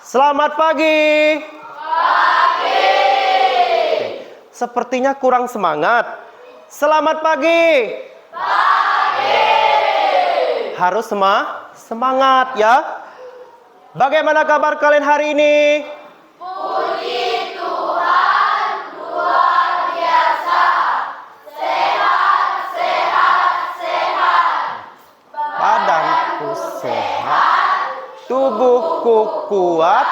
Selamat pagi. Pagi. Sepertinya kurang semangat. Selamat pagi. Pagi. Harus semangat ya. Bagaimana kabar kalian hari ini? Puji Tuhan, luar biasa. Sehat, sehat, sehat. Badanku sehat, tubuhku kuat,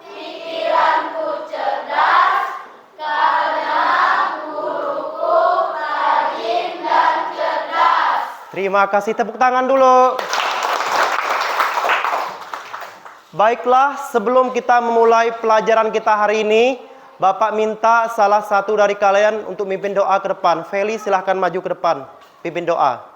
pikiranku cerdas, karena guruku rajin dan cerdas. Terima kasih, tepuk tangan dulu. Baiklah, sebelum kita memulai pelajaran kita hari ini, Bapak minta salah satu dari kalian untuk mimpin doa ke depan. Feli, silahkan maju ke depan, pimpin doa.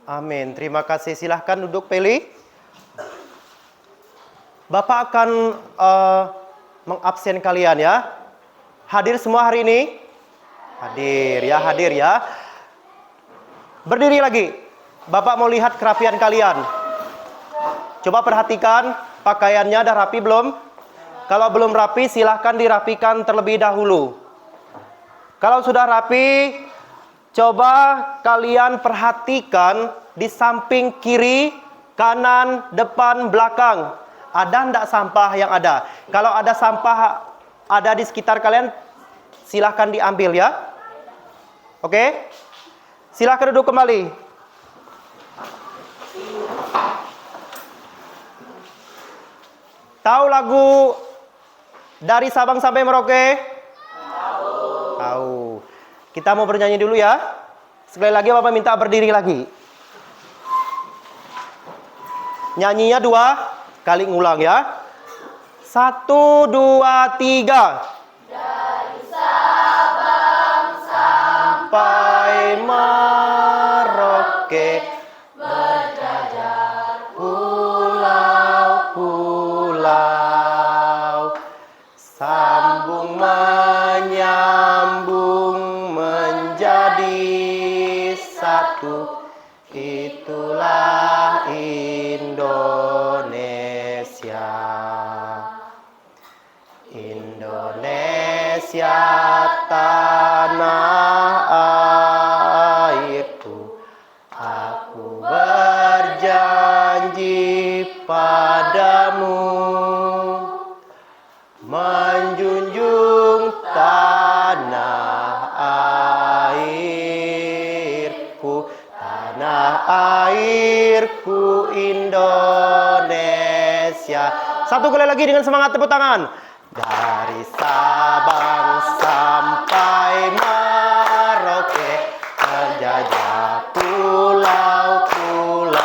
Amin. Terima kasih. Silahkan duduk, Feli. Bapak akan mengabsen kalian ya. Hadir semua hari ini? Hadir ya. Berdiri lagi. Bapak mau lihat kerapian kalian. Coba perhatikan pakaiannya udah rapi belum? Kalau belum rapi silahkan dirapikan terlebih dahulu. Kalau sudah rapi, coba kalian perhatikan di samping kiri, kanan, depan, belakang. Ada enggak sampah yang ada? Kalau ada sampah ada di sekitar kalian, silahkan diambil ya. Oke? Silahkan duduk kembali. Tahu lagu Dari Sabang sampai Merauke? Tahu. Kita mau bernyanyi dulu ya. Sekali lagi Bapak minta berdiri lagi. Nyanyinya 2 kali ngulang ya. 1, 2, 3. Dari Sabang Sampai Merauke, berjajar pulau-pulau, sambung menyambung menjadi satu. Itulah Indonesia. Indonesia tanah airku. Aku berjanji padamu menjunjung tanah airku. Tanah airku Indonesia. Satu kali lagi dengan semangat, tepuk tangan. Dari Sabang sampai Merauke, menjajah pulau-pulau,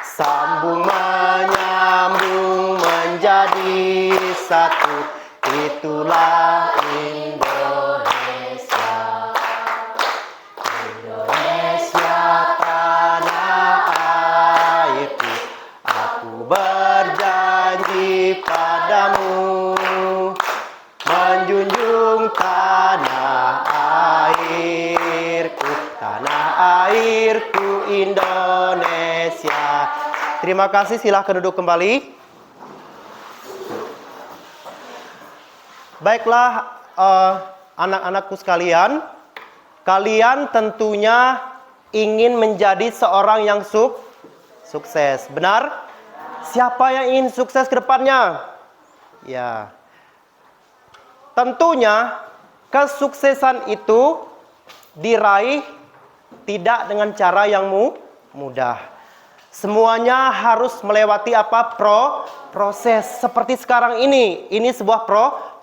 sambung menyambung menjadi satu. Itulah Indonesia. Indonesia tanah airku. Aku berjanji padamu menjunjung tanah airku. Tanah airku Indonesia. Terima kasih, silahkan duduk kembali. Baiklah, anak-anakku sekalian, kalian tentunya ingin menjadi seorang yang sukses, benar? Siapa yang ingin sukses ke depannya? Ya. Tentunya kesuksesan itu diraih tidak dengan cara yang mudah. Semuanya harus melewati apa? Proses. Seperti sekarang ini sebuah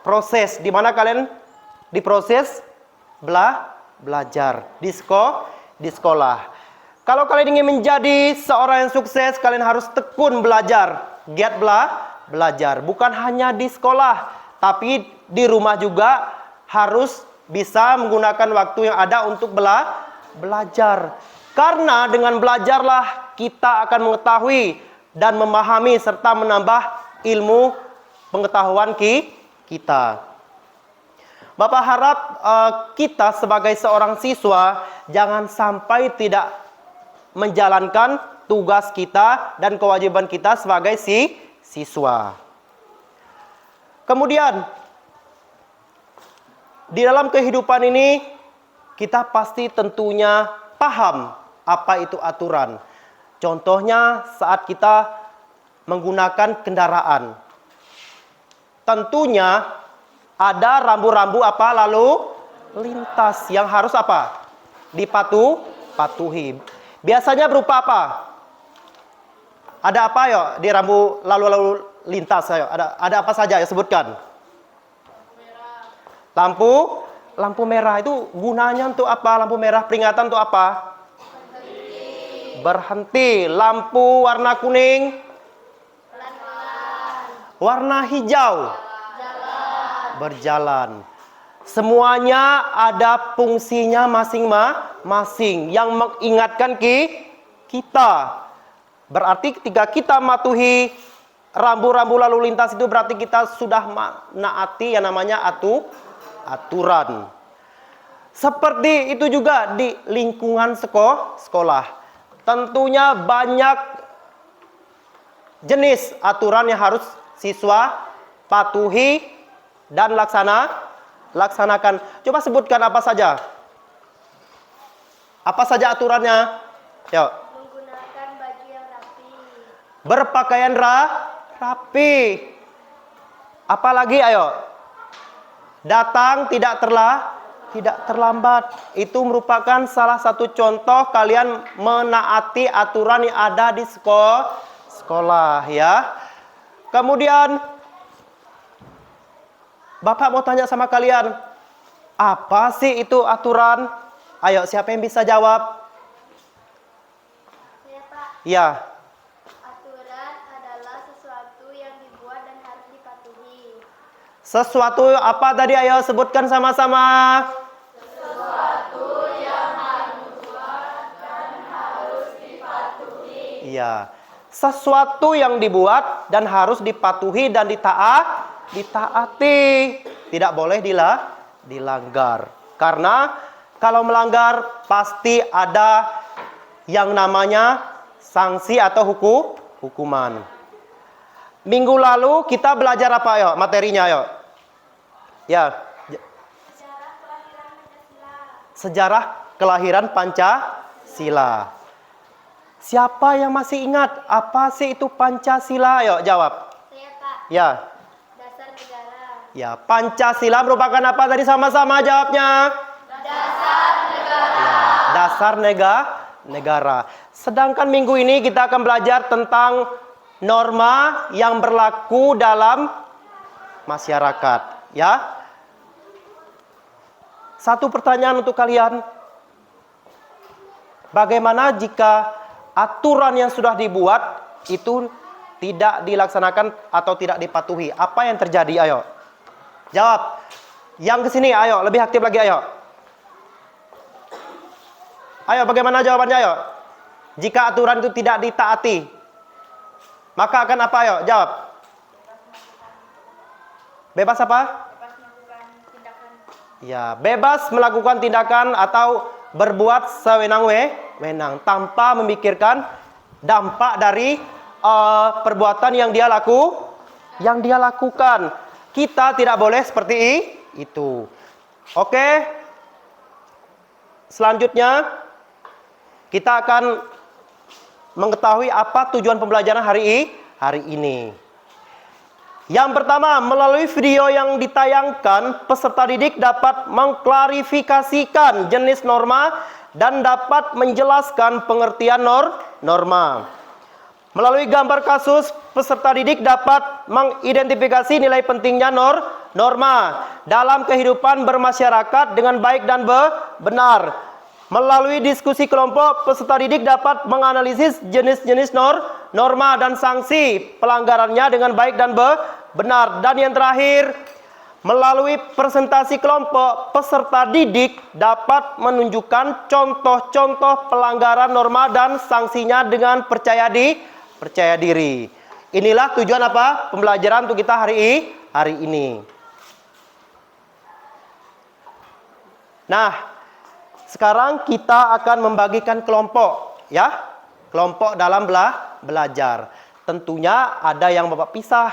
proses di mana kalian diproses belajar di sekolah. Kalau kalian ingin menjadi seorang yang sukses, kalian harus tekun belajar. Giat belajar. Bukan hanya di sekolah, tapi di rumah juga harus bisa menggunakan waktu yang ada untuk belajar. Karena dengan belajarlah kita akan mengetahui dan memahami serta menambah ilmu pengetahuan kita. Bapak harap kita sebagai seorang siswa jangan sampai tidak menjalankan tugas kita dan kewajiban kita sebagai siswa. Kemudian, di dalam kehidupan ini kita pasti tentunya paham apa itu aturan. Contohnya saat kita menggunakan kendaraan. Tentunya ada rambu-rambu apa lalu lintas yang harus apa? Dipatuhi. Biasanya berupa apa? Ada apa ya di rambu lalu lintas ayo? Ada apa saja ya sebutkan? Lampu merah itu gunanya untuk apa? Lampu merah peringatan untuk apa? Berhenti. Lampu warna kuning, warna hijau, berjalan. Semuanya ada fungsinya masing-masing yang mengingatkan kita. Berarti ketika kita mematuhi rambu-rambu lalu lintas itu berarti kita sudah menaati yang namanya aturan. Seperti itu juga di lingkungan sekolah. Tentunya banyak jenis aturan yang harus siswa patuhi dan laksanakan. Coba sebutkan apa saja. Apa saja aturannya? Yuk. Menggunakan baju yang rapi. Berpakaian rapi. Apalagi ayo. Datang tidak terlambat. Itu merupakan salah satu contoh kalian menaati aturan yang ada di sekolah ya. Kemudian Bapak mau tanya sama kalian, apa sih itu aturan? Ayo, siapa yang bisa jawab? Ya, Pak. Ya. Aturan adalah sesuatu yang dibuat dan harus dipatuhi. Sesuatu apa tadi? Ayo sebutkan sama-sama. Sesuatu yang harus dibuat dan harus dipatuhi. Iya. Sesuatu yang dibuat dan harus dipatuhi dan ditaati. Tidak boleh dilanggar. Karena kalau melanggar pasti ada yang namanya sanksi atau hukuman. Minggu lalu kita belajar apa ayo? Materinya ayo. Ya. Sejarah kelahiran Pancasila. Siapa yang masih ingat apa sih itu Pancasila? Ayo jawab. Saya, Pak. Ya. Dasar negara. Ya, Pancasila merupakan apa tadi sama-sama jawabnya? Dasar negara. Ya, dasar negara. Sedangkan minggu ini kita akan belajar tentang norma yang berlaku dalam masyarakat, ya. Satu pertanyaan untuk kalian. Bagaimana jika aturan yang sudah dibuat itu tidak dilaksanakan atau tidak dipatuhi? Apa yang terjadi? Ayo. Jawab. Yang kesini, ayo. Lebih aktif lagi, ayo. Ayo, bagaimana jawabannya, ayo? Jika aturan itu tidak ditaati, maka akan apa, ayo? Jawab. Bebas apa? Bebas melakukan tindakan. Ya, bebas melakukan tindakan atau berbuat sewenang-wenang tanpa memikirkan dampak dari perbuatan yang dia lakukan. Kita tidak boleh seperti itu. Oke. Selanjutnya kita akan mengetahui apa tujuan pembelajaran hari ini. Yang pertama, melalui video yang ditayangkan, peserta didik dapat mengklarifikasikan jenis norma dan dapat menjelaskan pengertian norma. Melalui gambar kasus, peserta didik dapat mengidentifikasi nilai pentingnya norma dalam kehidupan bermasyarakat dengan baik dan benar. Melalui diskusi kelompok, peserta didik dapat menganalisis jenis-jenis norma dan sanksi pelanggarannya dengan baik dan benar. Dan yang terakhir, melalui presentasi kelompok, peserta didik dapat menunjukkan contoh-contoh pelanggaran norma dan sanksinya dengan percaya diri. Inilah tujuan apa? Pembelajaran untuk kita hari ini. Nah, sekarang kita akan membagikan kelompok, ya. Kelompok dalam belajar. Tentunya ada yang Bapak pisah,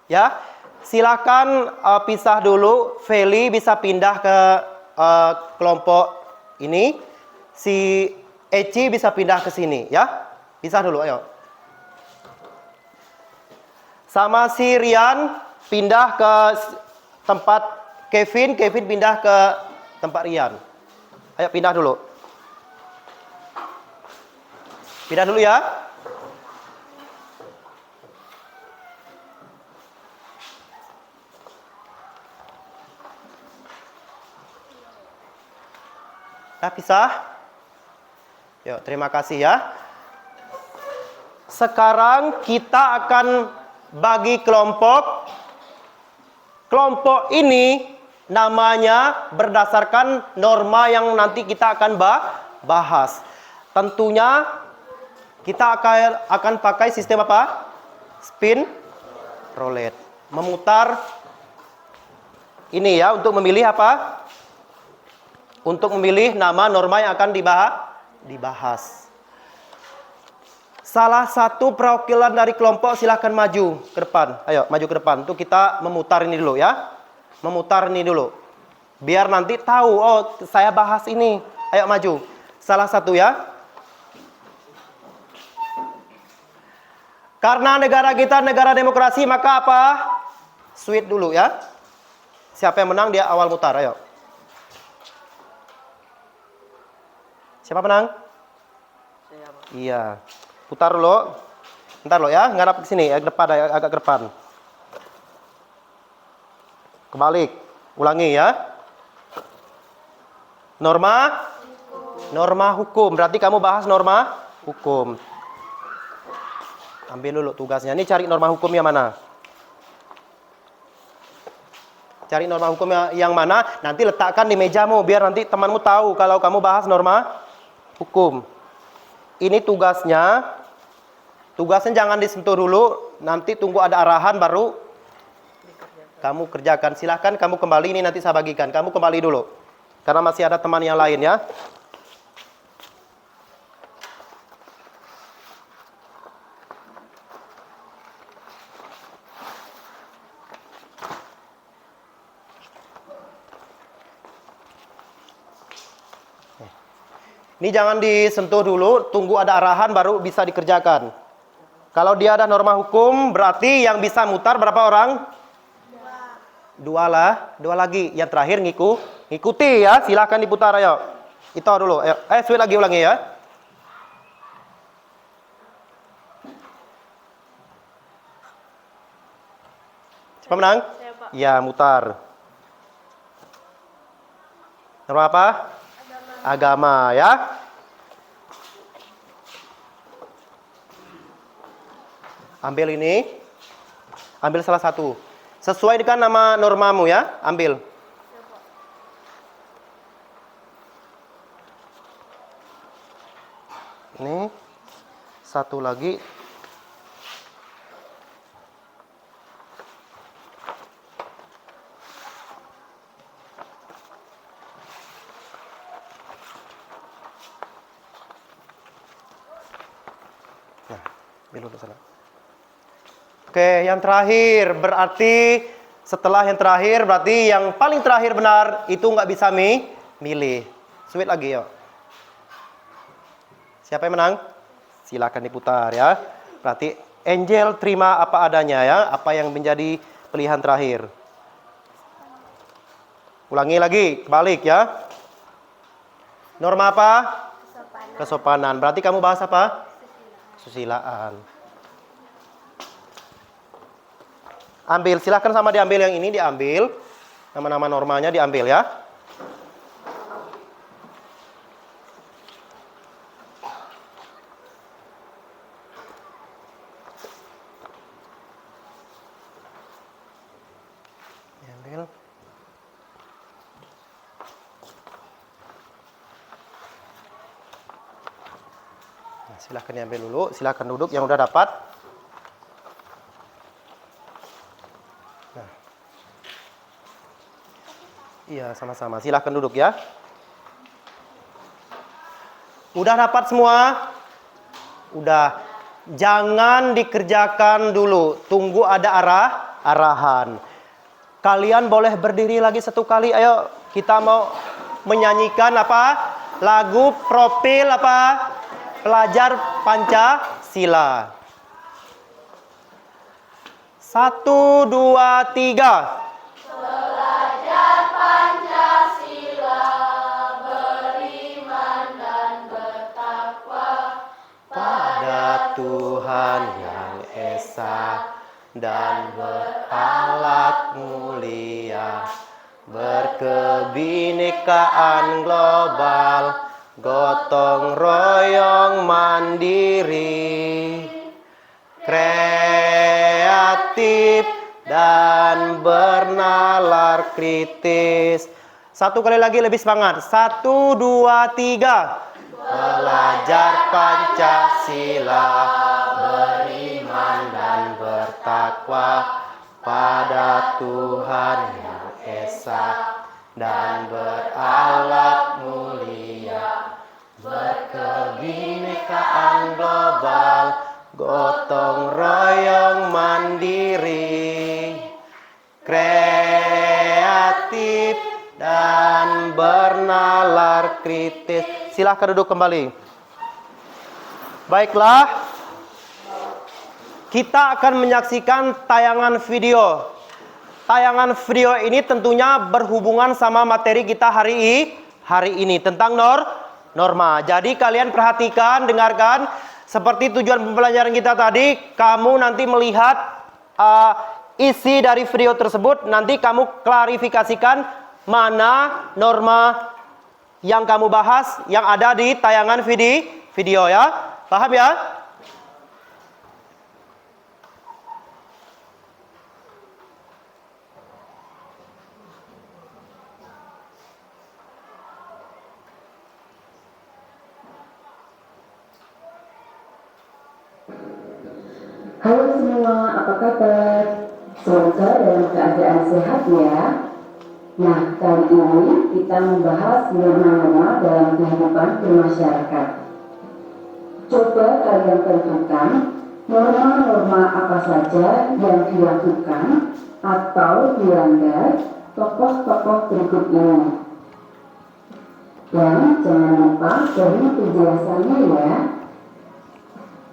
ya. Silakan pisah dulu. Feli bisa pindah ke kelompok ini. Si Eci bisa pindah ke sini, ya. Pisah dulu, ayo. Sama si Rian pindah ke tempat Kevin. Kevin pindah ke tempat Rian. Ayo pindah dulu. Pindah dulu ya. Nah, pisah. Yuk, terima kasih ya. Sekarang kita akan bagi kelompok. Kelompok ini namanya berdasarkan norma yang nanti kita akan bahas. Tentunya kita akan pakai sistem apa? Spin roulette. Memutar ini ya untuk memilih apa? Untuk memilih nama norma yang akan dibahas. Salah satu perwakilan dari kelompok silahkan maju ke depan. Ayo maju ke depan. Untuk kita memutar ini dulu ya. Memutar ini dulu. Biar nanti tahu, oh saya bahas ini. Ayo maju. Salah satu ya. Karena negara kita negara demokrasi, maka apa? Sweet dulu ya. Siapa yang menang dia awal mutar, ayo. Siapa menang? Saya, Pak. Iya. Putar dulu. Bentar lo ya, ngadap ke sini, agak ke depan. Kebalik, ulangi ya. Norma hukum. Berarti kamu bahas norma hukum. Ambil dulu tugasnya. Ini cari norma hukum yang mana? Cari norma hukum yang mana, nanti letakkan di mejamu biar nanti temanmu tahu kalau kamu bahas norma hukum. Ini tugasnya. Tugasnya jangan disentuh dulu, nanti tunggu ada arahan baru kamu kerjakan. Silahkan kamu kembali, ini nanti saya bagikan. Kamu kembali dulu. Karena masih ada teman yang lain ya. Ini jangan disentuh dulu, tunggu ada arahan baru bisa dikerjakan. Kalau dia ada norma hukum, berarti yang bisa mutar berapa orang? Dua lagi. Yang terakhir ngikuti ya. Silahkan diputar ayo. Itu dulu. Ayo. Sweet lagi ulangi ya. Siapa menang? Ya, mutar. Norma apa? Agama ya. Ambil ini. Ambil salah satu. Sesuai dengan nama normamu ya, ambil. Ini satu lagi. Nah, ambil dulu sana. Oke, yang terakhir berarti setelah yang terakhir berarti yang paling terakhir benar itu nggak bisa milih. Sweet lagi yuk. Siapa yang menang? Silakan diputar ya. Berarti Angel terima apa adanya ya, apa yang menjadi pilihan terakhir. Ulangi lagi, kebalik ya. Norma apa? Kesopanan. Berarti kamu bahas apa? Kesusilaan. Ambil, silahkan sama diambil yang ini, diambil. Nama-nama normanya diambil ya. silahkan diambil dulu. Silahkan duduk yang udah dapat. Nah. Iya, sama-sama. Silahkan duduk ya. Udah dapat semua? Udah. Jangan dikerjakan dulu. Tunggu ada arahan. Kalian boleh berdiri lagi satu kali. Ayo, kita mau menyanyikan apa? Lagu profil apa? Pelajar Pancasila. 1, 2, 3. Belajar Pancasila, beriman dan bertakwa Pada Tuhan yang esa dan berakhlak mulia, berkebinekaan global, gotong royong mandiri, kreatif dan bernalar kritis. Satu kali lagi lebih semangat. 1, 2, 3. Belajar Pancasila, beriman dan bertakwa pada Tuhan yang esa dan berakhlak mulia, berkebinekaan global, gotong royong mandiri, kreatif dan bernalar kritis. Silahkan duduk kembali. Baiklah, kita akan menyaksikan tayangan video. Tayangan video ini tentunya berhubungan sama materi kita hari ini tentang norma. Jadi kalian perhatikan, dengarkan. Seperti tujuan pembelajaran kita tadi, kamu nanti melihat isi dari video tersebut. Nanti kamu klarifikasikan mana norma yang kamu bahas yang ada di tayangan video ya. Paham ya? Halo semua, apa kabar? Semoga dalam keadaan sehat ya. Nah, kali ini kita membahas norma-norma dalam kehidupan bermasyarakat. Coba kalian tentukan norma-norma apa saja yang dilakukan atau dilanggar tokoh-tokoh berikut ini. Dan jangan lupa dari penjelasannya ya.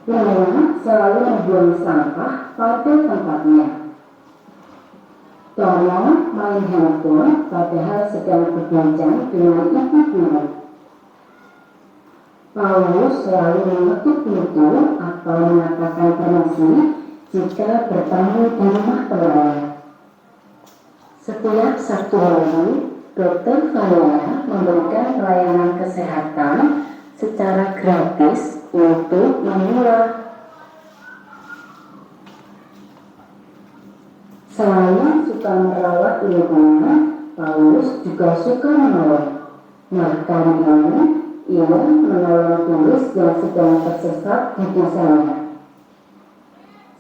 Yang selalu membuang sampah pada tempatnya. Tolong main handphone padahal sedang berbincang dengan ibu guru. Paulus selalu mengetuk pintu atau mengatakan permisi jika bertamu di rumah temannya. Setiap Sabtu Minggu, Dr. Vania memberikan pelayanan kesehatan secara gratis untuk memula. Selain suka merawat lingkungan, Paulus juga suka menolong. Nah, kali ini ia menolong turis yang sedang tersesat di desanya.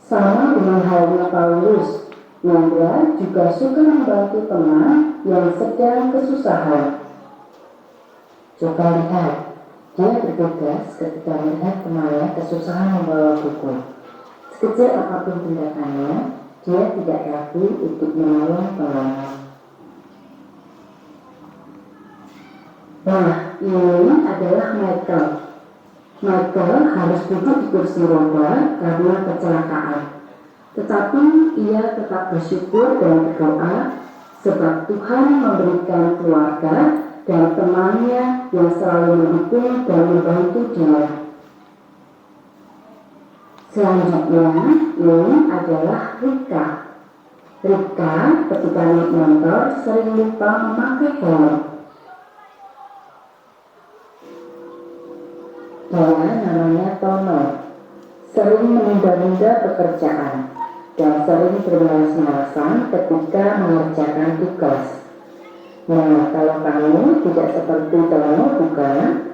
Sama dengan halnya Paulus, Nandra juga suka membantu teman yang sedang kesusahan. Coba lihat. Dia bergegas ketika melihat temannya kesusahan membawa buku. Sekecil apapun tindakannya, dia tidak ragu untuk menolong temannya. Nah, ini adalah Michael. Michael harus duduk di kursi roda karena kecelakaan. Tetapi ia tetap bersyukur dan berdoa sebab Tuhan memberikan keluarga dan temannya yang selalu mendukung dan membantu dia. Selanjutnya, ini adalah Rika. Rika ketika naik motor sering lupa memakai helm. Dia namanya Tono. Sering menunda-nunda pekerjaan dan sering bermalas-malasan ketika mengerjakan tugas. Nah, kalau kamu tidak seperti Tono bukan?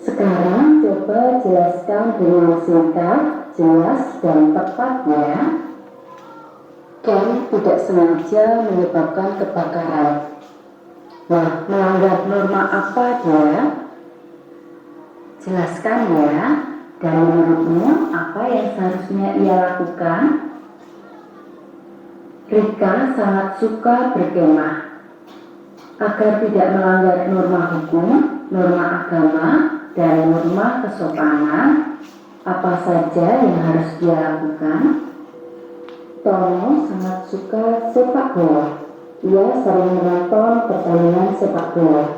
Sekarang coba jelaskan dengan singkat, jelas, dan tepat ya. Ken tidak sengaja menyebabkan kebakaran. Nah, melanggar norma apa dia? Jelaskan ya. Dan menurutmu apa yang seharusnya ia lakukan? Rika sangat suka berkemah. Agar tidak melanggar norma hukum, norma agama, dan norma kesopanan, apa saja yang harus dia lakukan? Tono sangat suka sepak bola. Ia sering menonton pertandingan sepak bola.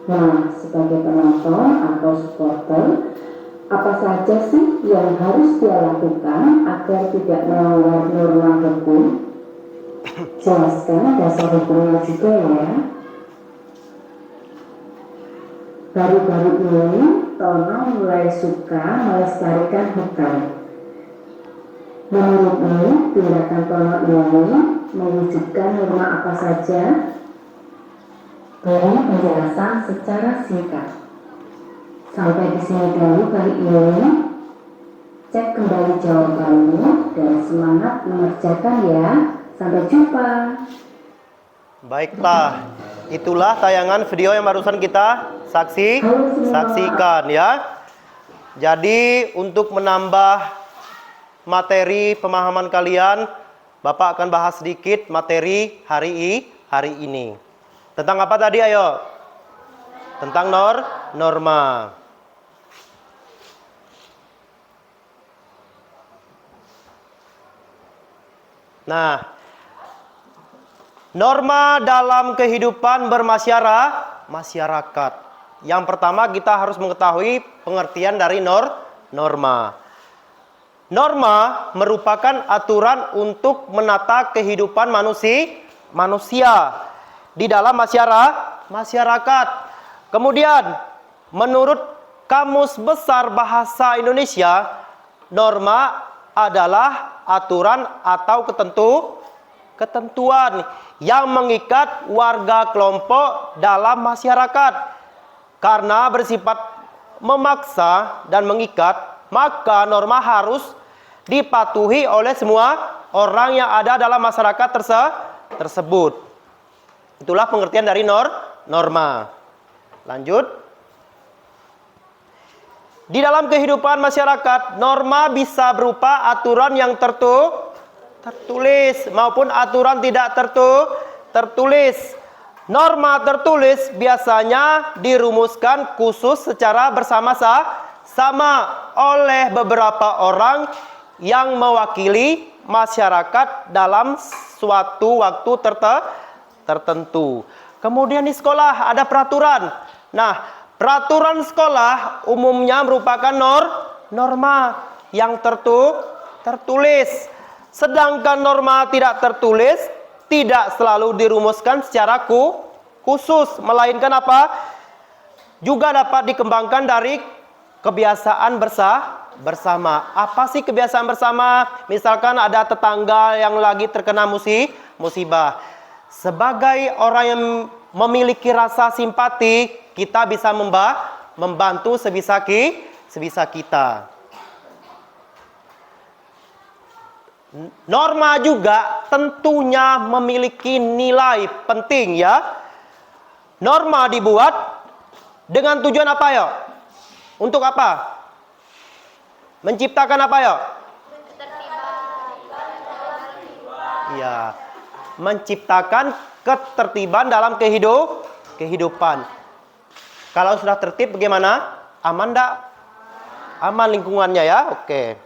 Nah, sebagai penonton atau supporter, apa saja sih yang harus dia lakukan agar tidak melanggar norma hukum? Jelaskan dasar hukumnya juga ya. Baru-baru ini, Tono mulai suka melestarikan hutan. Menurutmu, tindakan Tono ini mewujudkan norma apa saja? Beri penjelasan secara singkat. Sampai di sini dulu kali ini. Cek kembali jawabanmu dan semangat mengerjakan ya. Sampai jumpa. Baiklah, itulah tayangan video yang barusan kita saksikan ya. Jadi untuk menambah materi pemahaman kalian, Bapak akan bahas sedikit materi hari ini. Tentang apa tadi ayo? Tentang norma. Nah, norma dalam kehidupan bermasyarakat. Yang pertama kita harus mengetahui pengertian dari norma. Norma merupakan aturan untuk menata kehidupan manusia di dalam masyarakat. Kemudian, menurut Kamus Besar Bahasa Indonesia, norma adalah aturan atau ketentuan yang mengikat warga kelompok dalam masyarakat. Karena bersifat memaksa dan mengikat, maka norma harus dipatuhi oleh semua orang yang ada dalam masyarakat tersebut. Itulah pengertian dari norma. Lanjut. Di dalam kehidupan masyarakat, norma bisa berupa aturan yang tertulis maupun aturan tidak tertulis. Norma tertulis biasanya dirumuskan khusus secara bersama-sama oleh beberapa orang yang mewakili masyarakat dalam suatu waktu tertentu. Kemudian di sekolah ada peraturan. Nah, peraturan sekolah umumnya merupakan norma yang tertulis. Sedangkan norma tidak tertulis tidak selalu dirumuskan secara khusus, melainkan apa? Juga dapat dikembangkan dari kebiasaan bersama. Apa sih kebiasaan bersama? Misalkan ada tetangga yang lagi terkena musibah. Sebagai orang yang memiliki rasa simpati, kita bisa membantu sebisa kita. Norma juga tentunya memiliki nilai penting ya. Norma dibuat dengan tujuan apa ya? Untuk apa? Menciptakan apa ya? Iya, menciptakan ketertiban dalam kehidupan. Kalau sudah tertib bagaimana? Aman enggak? Aman lingkungannya ya? Oke.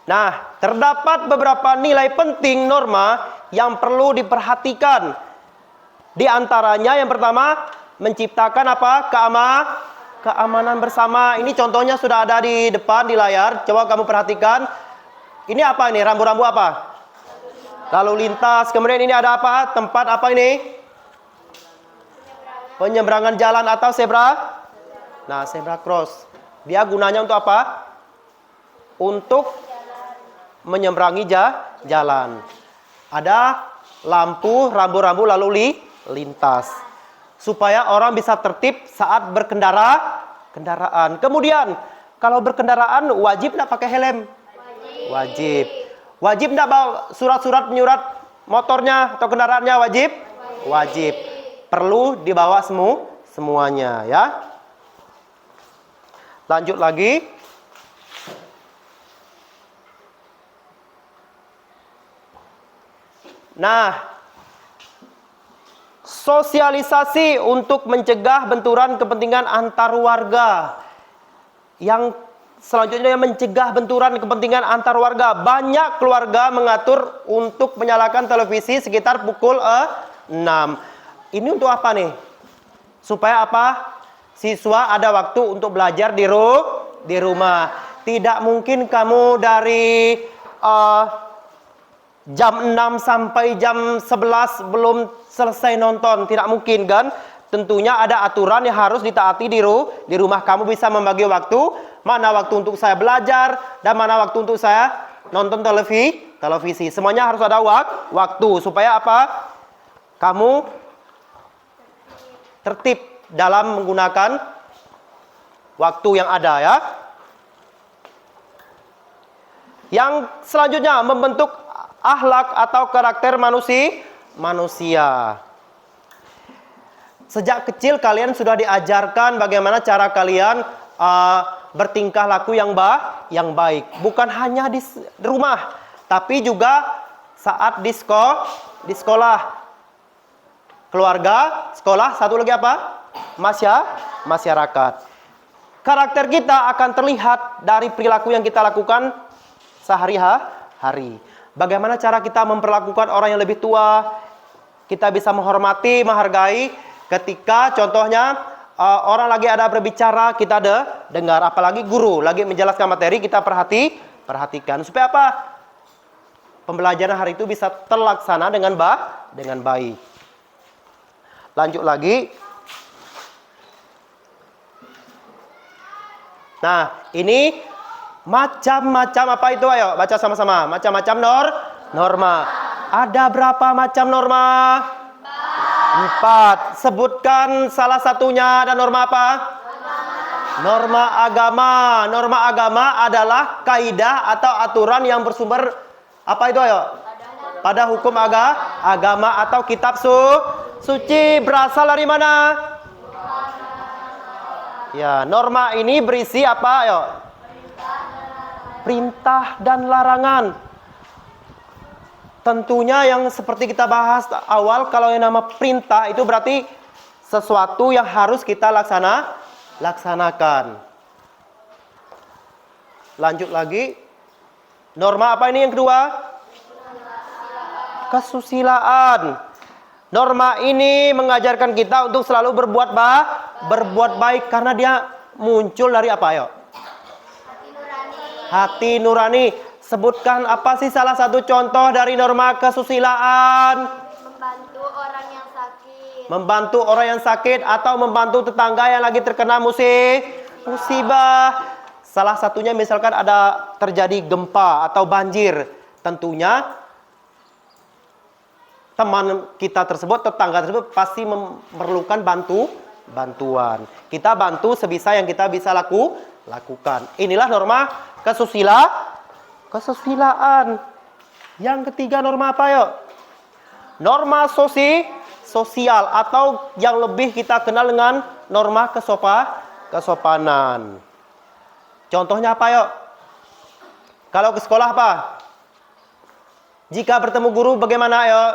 Nah, terdapat beberapa nilai penting norma yang perlu diperhatikan. Di antaranya yang pertama, menciptakan apa? Keamanan bersama. Ini contohnya sudah ada di depan di layar. Coba kamu perhatikan. Ini apa ini? Rambu-rambu apa? Lalu lintas. Kemudian ini ada apa? Tempat apa ini? Penyeberangan jalan atau zebra. Nah, zebra cross. Dia gunanya untuk apa? Untuk menyeberangi jalan. Ada lampu, rambu-rambu lalu lintas. Supaya orang bisa tertib saat kendaraan. Kemudian, kalau berkendaraan wajib nggak pakai helm? Wajib. Wajib nggak bawa surat-surat menyurat motornya atau kendaraannya? Wajib. Perlu dibawa semuanya ya. Lanjut lagi. Nah, sosialisasi untuk mencegah benturan kepentingan antar warga. Yang selanjutnya mencegah benturan kepentingan antar warga. Banyak keluarga mengatur untuk menyalakan televisi sekitar pukul 6. Ini untuk apa nih? Supaya apa? Siswa ada waktu untuk belajar di rumah. Tidak mungkin kamu dari jam 6 sampai jam 11 belum selesai nonton. Tidak mungkin kan? Tentunya ada aturan yang harus ditaati di rumah. Kamu bisa membagi waktu. Mana waktu untuk saya belajar. Dan mana waktu untuk saya nonton televisi. Semuanya harus ada waktu. Supaya apa? Kamu tertib dalam menggunakan waktu yang ada ya. Yang selanjutnya membentuk akhlak atau karakter manusia. Sejak kecil kalian sudah diajarkan bagaimana cara kalian bertingkah laku yang baik. Bukan hanya di rumah, tapi juga saat di sekolah. Keluarga, sekolah, satu lagi apa? Masyarakat. Karakter kita akan terlihat dari perilaku yang kita lakukan sehari-hari. Bagaimana cara kita memperlakukan orang yang lebih tua? Kita bisa menghormati, menghargai. Ketika contohnya orang lagi ada berbicara, kita dengar. Apalagi guru lagi menjelaskan materi, kita perhatikan. Supaya apa? Pembelajaran hari itu bisa terlaksana dengan baik. Lanjut lagi. Nah, ini macam-macam apa itu? Ayo baca sama-sama. Macam-macam norma. Ada berapa macam norma? 4. Sebutkan salah satunya. Ada norma apa? Norma agama. Norma agama adalah kaidah atau aturan yang bersumber apa itu? Ayo. Pada hukum agama atau kitab suci. Berasal dari mana? Ya, norma ini berisi apa? Ayo. Perintah dan larangan. Tentunya yang seperti kita bahas awal, kalau yang nama perintah itu berarti sesuatu yang harus kita laksanakan. Lanjut lagi. Norma apa ini yang kedua? Kesusilaan. Norma ini mengajarkan kita untuk selalu berbuat baik karena dia muncul dari apa? Ayo. Hati nurani. Sebutkan apa sih salah satu contoh dari norma kesusilaan? Membantu orang yang sakit. Membantu orang yang sakit atau membantu tetangga yang lagi terkena musibah. Salah satunya misalkan ada terjadi gempa atau banjir. Tentunya teman kita tersebut, tetangga tersebut pasti memerlukan bantuan. Kita bantu sebisa yang kita bisa lakukan. Inilah norma kesusilaan. Yang ketiga norma apa yuk? Norma sosial atau yang lebih kita kenal dengan norma kesopanan. Contohnya apa yuk? Kalau ke sekolah apa? Jika bertemu guru bagaimana yuk?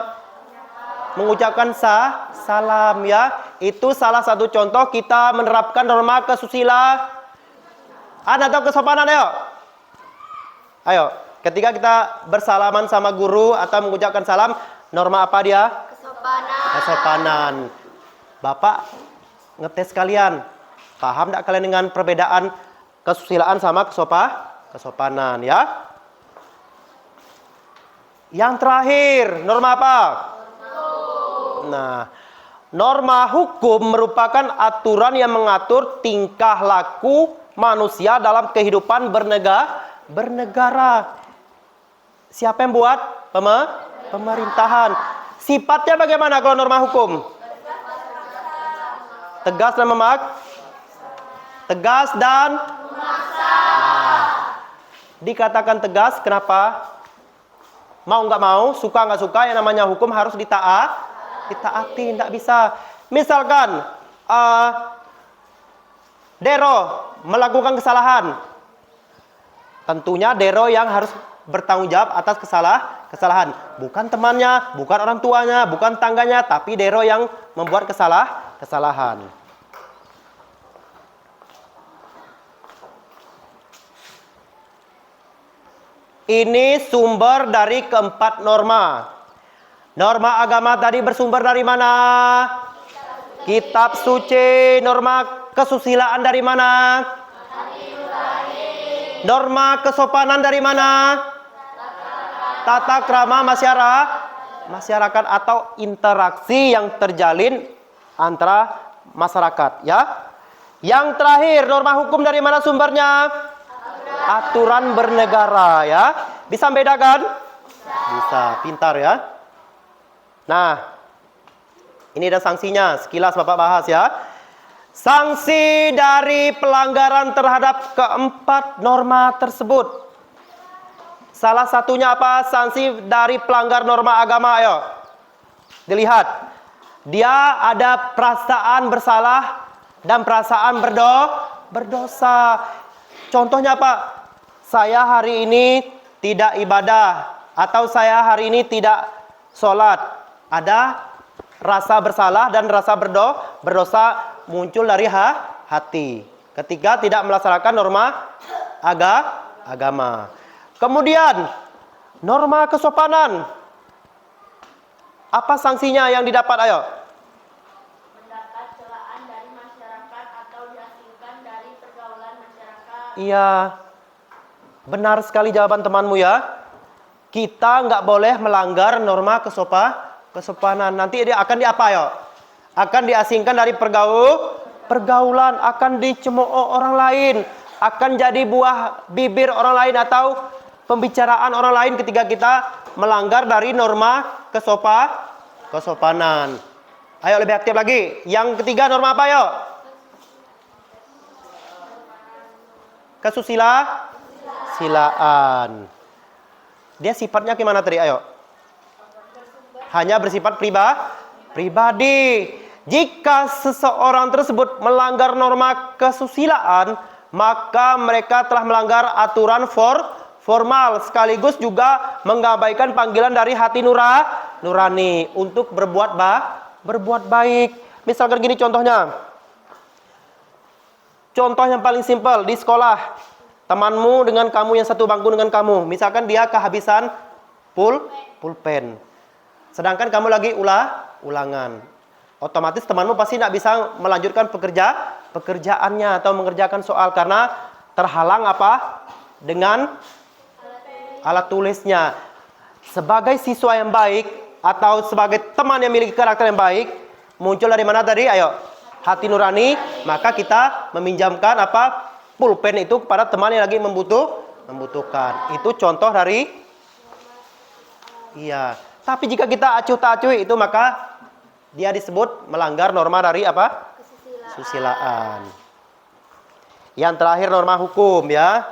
Mengucapkan salam ya. Itu salah satu contoh kita menerapkan norma kesusilaan atau kesopanan yuk. Ayo, ketika kita bersalaman sama guru atau mengucapkan salam, norma apa dia? Kesopanan. Bapak ngetes kalian. Paham enggak kalian dengan perbedaan kesusilaan sama kesopanan ya? Yang terakhir, norma apa? Nah, norma hukum merupakan aturan yang mengatur tingkah laku manusia dalam kehidupan bernegara. Siapa yang buat? Pemerintahan. Sifatnya bagaimana kalau norma hukum? Tegas dan tegas dan memaksa. Dikatakan tegas, kenapa? Mau nggak mau, suka nggak suka, yang namanya hukum harus ditaati, nggak bisa. Misalkan Dero melakukan kesalahan, tentunya Dero yang harus bertanggung jawab atas kesalahan. Bukan temannya, bukan orang tuanya, bukan tangganya, tapi Dero yang membuat kesalahan. Ini sumber dari keempat norma. Norma agama tadi bersumber dari mana? Kitab suci. Norma kesusilaan dari mana? Norma kesopanan dari mana? Tata krama masyarakat atau interaksi yang terjalin antara masyarakat, ya. Yang terakhir, norma hukum dari mana sumbernya? Aturan bernegara, ya. Bisa bedakan? Bisa, pintar ya. Nah, ini ada sanksinya, sekilas Bapak bahas ya. Sanksi dari pelanggaran terhadap keempat norma tersebut. Salah satunya apa? Sanksi dari pelanggar norma agama, ayo. Dilihat. Dia ada perasaan bersalah dan perasaan berdosa. Contohnya apa? Saya hari ini tidak ibadah atau saya hari ini tidak sholat. Ada rasa bersalah dan rasa berdosa muncul dari hati ketika tidak melaksanakan norma agama. Kemudian norma kesopanan. Apa sanksinya yang didapat, ayo? Mendapat celaan dari masyarakat atau diasingkan dari pergaulan masyarakat. Iya, benar sekali jawaban temanmu ya. Kita nggak boleh melanggar norma kesopanan. Nanti dia akan diapa, ayo? Akan diasingkan dari pergaulan, akan dicemooh orang lain, akan jadi buah bibir orang lain atau pembicaraan orang lain ketika kita melanggar dari norma kesopanan. Ayo lebih aktif lagi. Yang ketiga norma apa, ayo? Kesusilaan. Dia sifatnya gimana tadi, ayo? Hanya bersifat pribadi. Jika seseorang tersebut melanggar norma kesusilaan, maka mereka telah melanggar aturan formal sekaligus juga mengabaikan panggilan dari hati nurani untuk berbuat baik. Misalkan gini contohnya. Contoh yang paling simpel di sekolah. Temanmu dengan kamu yang satu bangku dengan kamu. Misalkan dia kehabisan pulpen. Sedangkan kamu lagi ulangan. Otomatis temanmu pasti tidak bisa melanjutkan pekerjaannya atau mengerjakan soal karena terhalang apa? Dengan alat tulisnya. Sebagai siswa yang baik atau sebagai teman yang memiliki karakter yang baik, muncul dari mana tadi? Ayo, hati nurani. Maka kita meminjamkan apa? Pulpen itu kepada teman yang lagi membutuhkan. Itu contoh dari iya. Tapi jika kita acuh tak acuh itu maka dia disebut melanggar norma dari apa? Kesusilaan. Yang terakhir norma hukum ya.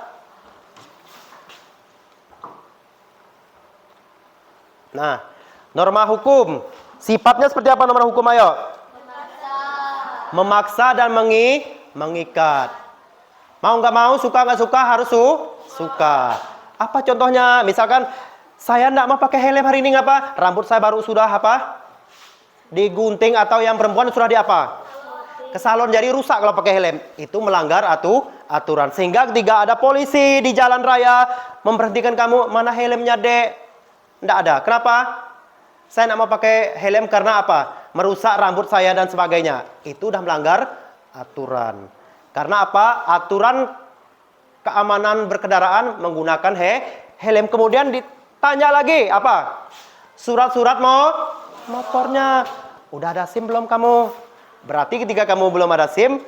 Nah, norma hukum sifatnya seperti apa norma hukum, ayo? Memaksa dan mengikat. Mau nggak mau, suka nggak suka, harus suka. Apa contohnya? Misalkan saya nggak mau pakai helm hari ini, ngapa? Rambut saya baru sudah apa? Digunting atau yang perempuan sudah di apa? Ke salon, jadi rusak kalau pakai helm. Itu melanggar aturan. Sehingga ketika ada polisi di jalan raya memberhentikan kamu, mana helmnya, Dek? Nggak ada. Kenapa? Saya nggak mau pakai helm karena apa? Merusak rambut saya dan sebagainya. Itu udah melanggar aturan. Karena apa? Aturan keamanan berkendaraan menggunakan helm. Kemudian ditanya lagi apa? Surat-surat motornya. Udah ada SIM belum kamu? Berarti ketika kamu belum ada SIM,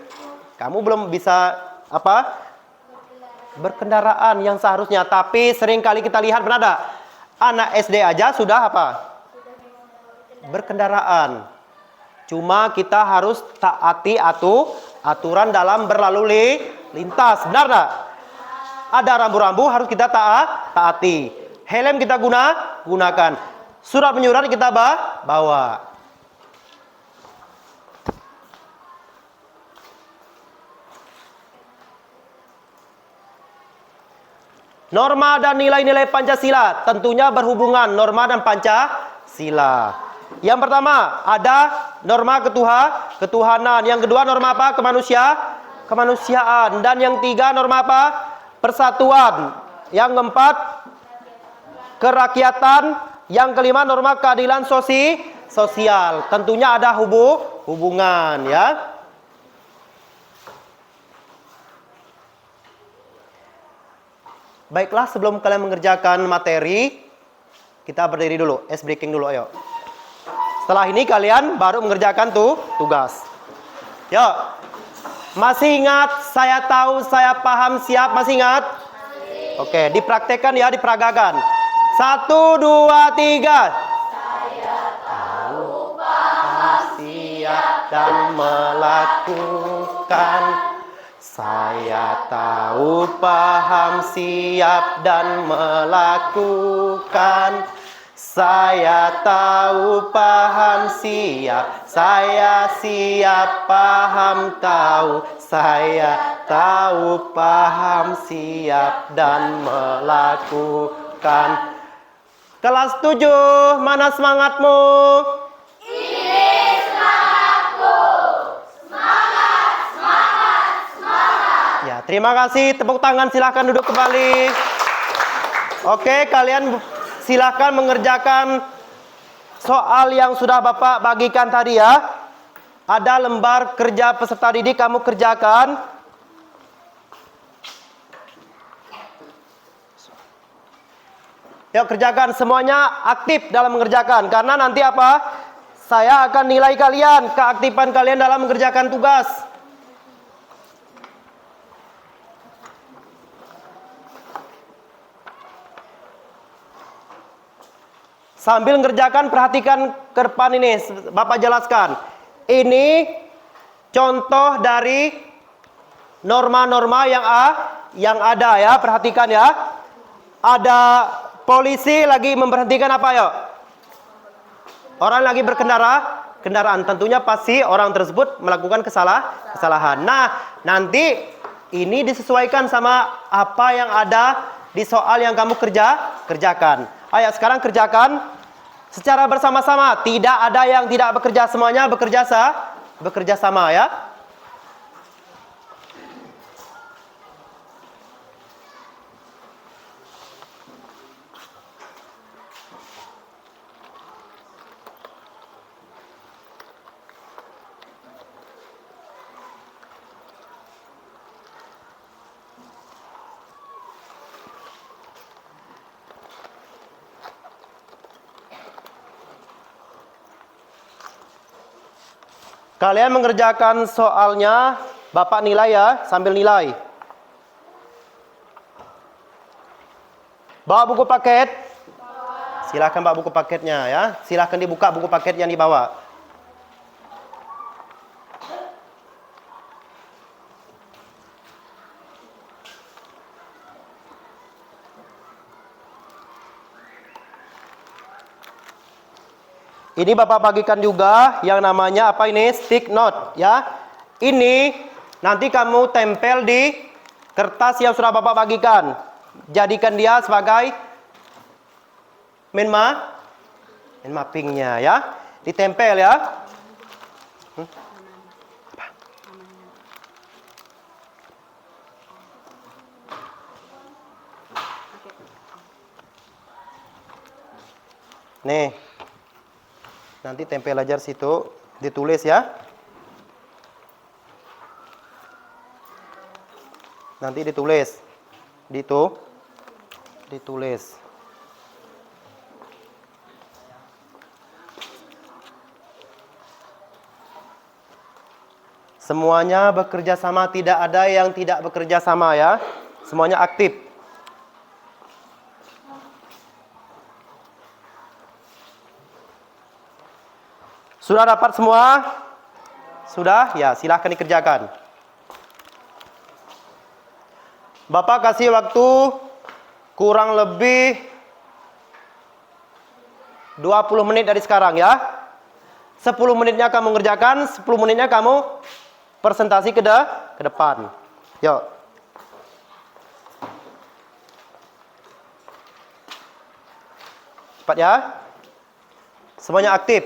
kamu belum bisa apa? Berkendaraan yang seharusnya. Tapi sering kali kita lihat, benar ada? Anak SD aja sudah apa? berkendaraan. Cuma kita harus taati aturan dalam berlalu lintas. Benar tak? Ada rambu-rambu harus kita taati. Helm kita gunakan. Surat menyurat kita bawa. Norma dan nilai-nilai Pancasila tentunya berhubungan norma dan Pancasila. Yang pertama ada norma ketuhanan. Yang kedua norma apa? Kemanusiaan. Dan yang tiga norma apa? Persatuan. Yang keempat kerakyatan. Yang kelima norma keadilan sosial. Tentunya ada hubungan ya. Baiklah, sebelum kalian mengerjakan materi, kita berdiri dulu, ice breaking dulu, ayo. Setelah ini kalian baru mengerjakan tugas. Yuk. Masih ingat, saya tahu, saya paham, siap, masih ingat? Oke, dipraktekkan ya, diperagakan. 1, 2, 3. Saya tahu, paham, siap, dan melakukan. Saya tahu, paham, siap, dan melakukan. Saya tahu, paham, siap. Saya siap, paham, tahu. Saya tahu, paham, siap, dan melakukan. Kelas 7, mana semangatmu? Terima kasih, tepuk tangan, silahkan duduk kembali. Oke, kalian silahkan mengerjakan soal yang sudah Bapak bagikan tadi ya. Ada lembar kerja peserta didik, kamu kerjakan. Yuk kerjakan, semuanya aktif dalam mengerjakan. Karena nanti apa? Saya akan nilai kalian, keaktifan kalian dalam mengerjakan tugas. Sambil mengerjakan, perhatikan ke depan ini, Bapak jelaskan. Ini contoh dari norma-norma yang ada ya, perhatikan ya. Ada polisi lagi memberhentikan apa ya? Orang lagi kendaraan. Tentunya pasti orang tersebut melakukan kesalahan. Nah, nanti ini disesuaikan sama apa yang ada di soal yang kamu kerjakan. Ayo sekarang kerjakan. Secara bersama-sama, tidak ada yang tidak bekerja, semuanya bekerja sama ya. Kalian mengerjakan soalnya, Bapak nilai ya, sambil nilai. Bawa buku paket. Silahkan bawa buku paketnya ya. Silahkan dibuka buku paket yang dibawa. Ini Bapak bagikan juga yang namanya apa ini? Stick note ya. Ini nanti kamu tempel di kertas yang sudah Bapak bagikan. Jadikan dia sebagai mind mappingnya ya. Ditempel ya. Nih. Nanti tempel aja situ, ditulis ya. Nanti ditulis. Ditulis. Semuanya bekerja sama, tidak ada yang tidak bekerja sama ya. Semuanya aktif. Sudah dapat semua? Sudah? Ya, silahkan dikerjakan. Bapak kasih waktu kurang lebih 20 menit dari sekarang ya. 10 menitnya kamu ngerjakan, 10 menitnya kamu presentasi ke depan. Yuk. Cepat ya. Semuanya aktif.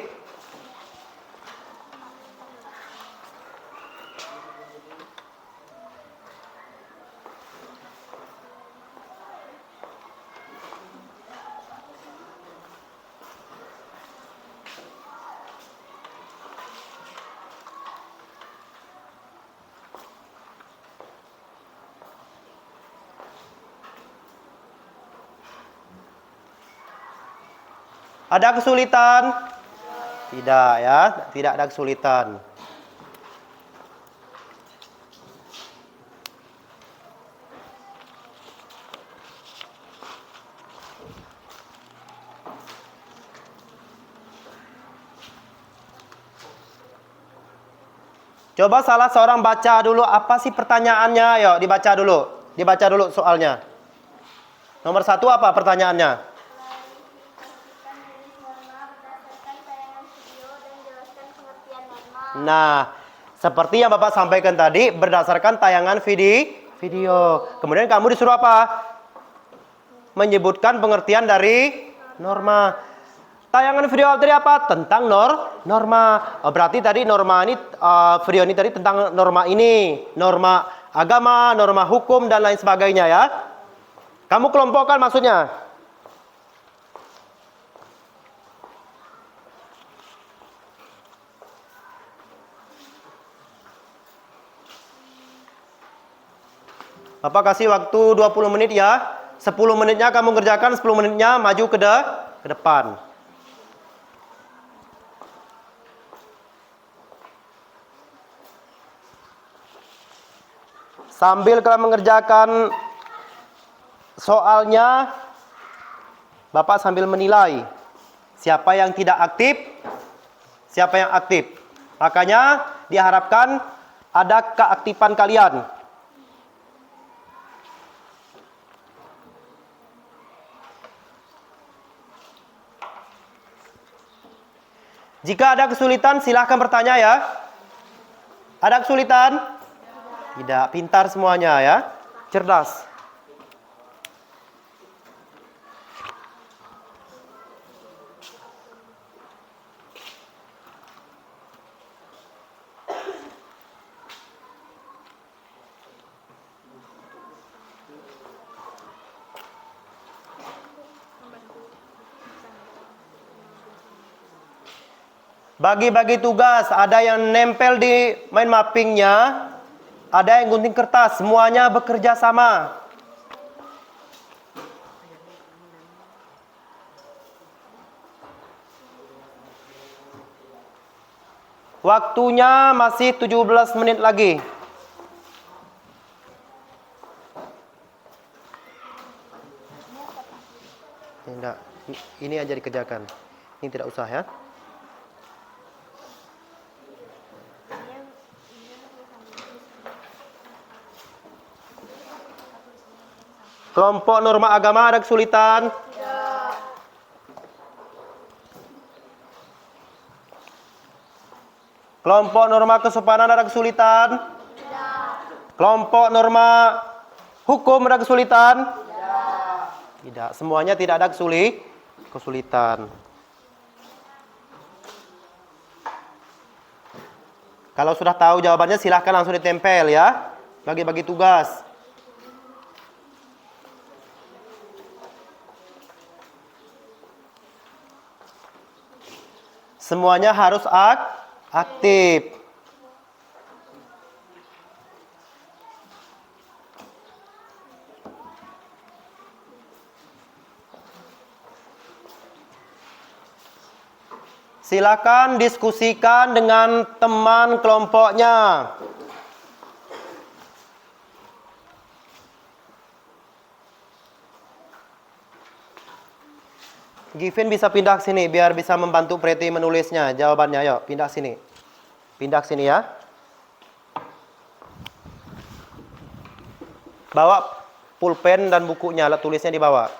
Ada kesulitan? Tidak ya, tidak ada kesulitan. Coba salah seorang baca dulu apa sih pertanyaannya, yuk dibaca dulu. Dibaca dulu soalnya. Nomor 1 apa pertanyaannya? Nah, seperti yang Bapak sampaikan tadi, berdasarkan tayangan video. Kemudian kamu disuruh apa? Menyebutkan pengertian dari norma. Tayangan video tadi apa? Tentang norma. Berarti tadi norma ini, video ini tadi tentang norma ini. Norma agama, norma hukum, dan lain sebagainya ya. Kamu kelompokkan maksudnya. Bapak kasih waktu 20 menit ya. 10 menitnya kamu kerjakan, 10 menitnya maju ke depan. Sambil kalian mengerjakan soalnya, Bapak sambil menilai siapa yang tidak aktif, siapa yang aktif. Makanya diharapkan ada keaktifan kalian. Jika ada kesulitan, silahkan bertanya ya. Ada kesulitan? Tidak, pintar semuanya ya. Cerdas. Bagi-bagi tugas, ada yang nempel di mind mappingnya, ada yang gunting kertas, semuanya bekerja sama. Waktunya masih 17 menit lagi. Tidak, ini aja dikerjakan. Ini tidak usah ya. Kelompok norma agama ada kesulitan? Tidak. Kelompok norma kesopanan ada kesulitan? Tidak. Kelompok norma hukum ada kesulitan? Tidak. Semuanya tidak ada kesulitan. Kalau sudah tahu jawabannya silahkan langsung ditempel ya. Bagi-bagi tugas. Semuanya harus aktif. Silakan diskusikan dengan teman kelompoknya. Given bisa pindah ke sini biar bisa membantu Preti menulisnya jawabannya. Ayo, pindah sini. Pindah ke sini ya. Bawa pulpen dan bukunya, alat tulisnya dibawa.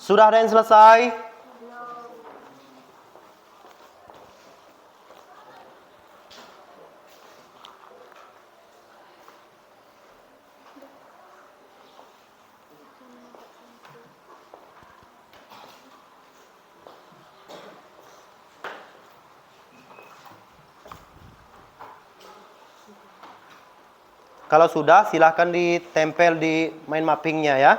Sudah ada yang selesai? Kalau sudah, silahkan ditempel di mind mappingnya ya.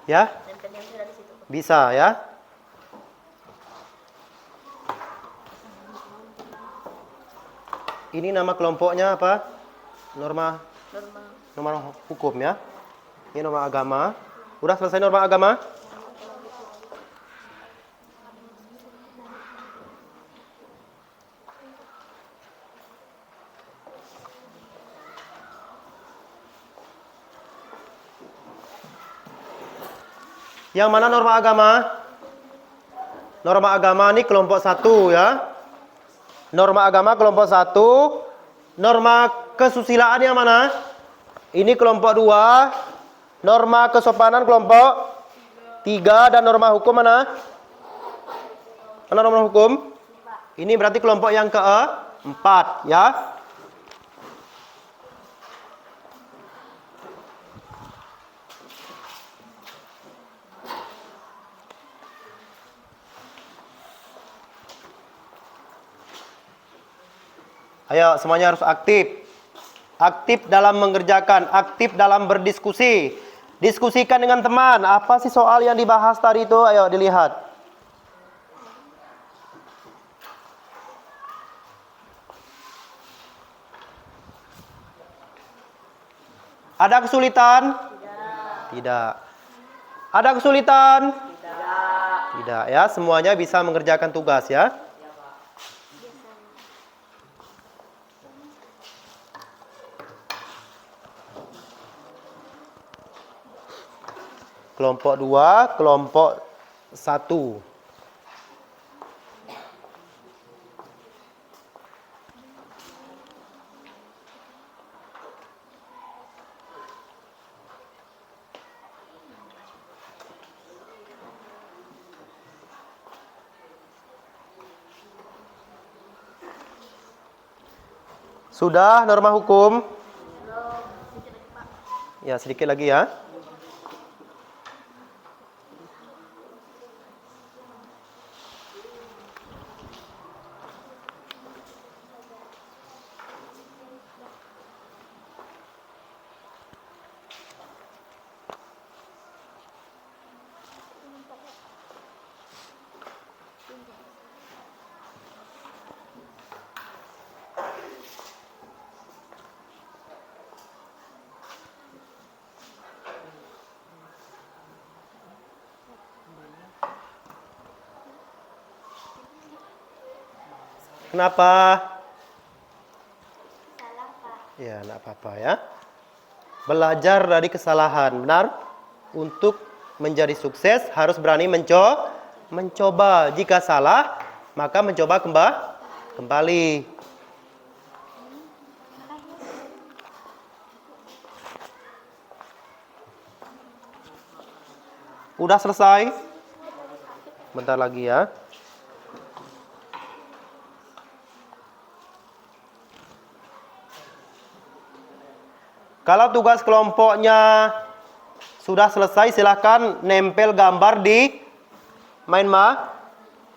Ya? Bisa ya? Ini nama kelompoknya apa? Norma hukum ya. Ini norma agama. Udah selesai norma agama? Yang mana norma agama? Norma agama ini kelompok 1 ya. Norma agama kelompok 1. Norma kesusilaan yang mana? Ini kelompok 2. Norma kesopanan kelompok 3. Dan norma hukum mana? Mana norma hukum? Ini berarti kelompok yang keempat ya. Ayo semuanya harus aktif. Aktif dalam mengerjakan, aktif dalam berdiskusi. Diskusikan dengan teman. Apa sih soal yang dibahas tadi itu? Ayo dilihat. Ada kesulitan? Tidak. Ada kesulitan? Tidak ya, semuanya bisa mengerjakan tugas ya. Kelompok 2, kelompok 1. Sudah norma hukum? Ya, sedikit lagi ya. Kenapa? Ya, enggak apa-apa ya. Belajar dari kesalahan, benar? Untuk menjadi sukses harus berani mencoba. Jika salah, maka mencoba kembali. Udah selesai? Bentar lagi ya. Kalau tugas kelompoknya sudah selesai, silahkan nempel gambar di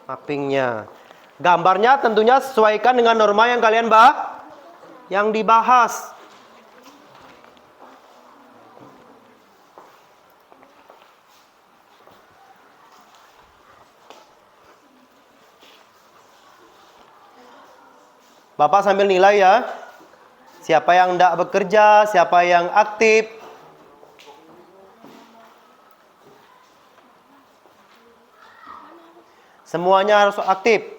mappingnya. Gambarnya tentunya sesuaikan dengan norma yang kalian dibahas. Bapak sambil nilai ya. Siapa yang tidak bekerja, siapa yang aktif. Semuanya harus aktif.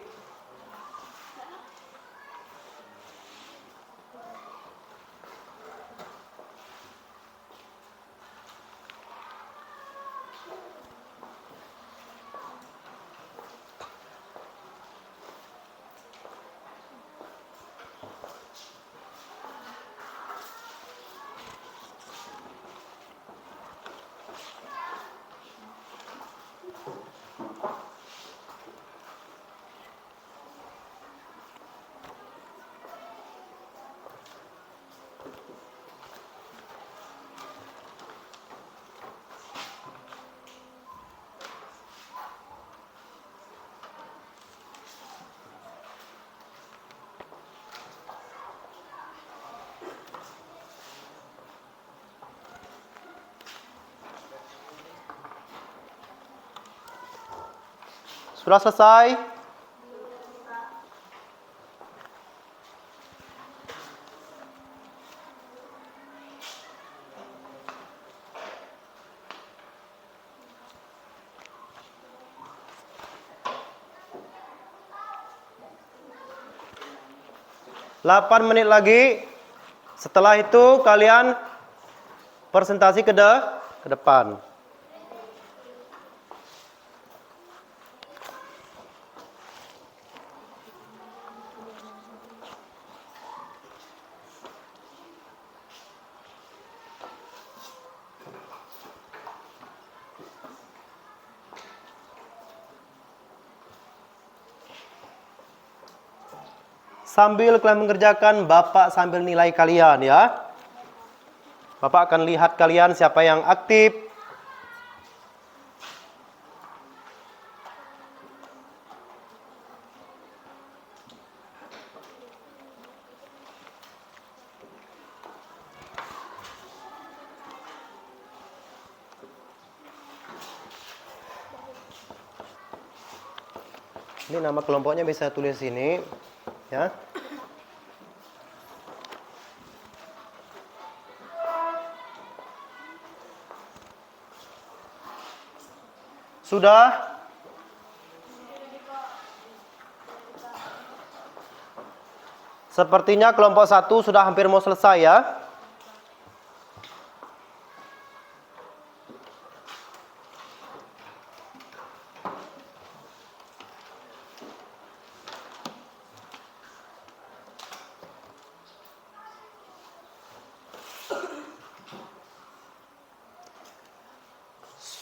Sudah selesai? Delapan menit lagi. Setelah itu kalian presentasi ke depan. Sambil kalian mengerjakan, Bapak sambil nilai kalian ya. Bapak akan lihat kalian siapa yang aktif. Ini nama kelompoknya bisa tulis sini ya. Sudah? Sepertinya kelompok 1 sudah hampir mau selesai ya.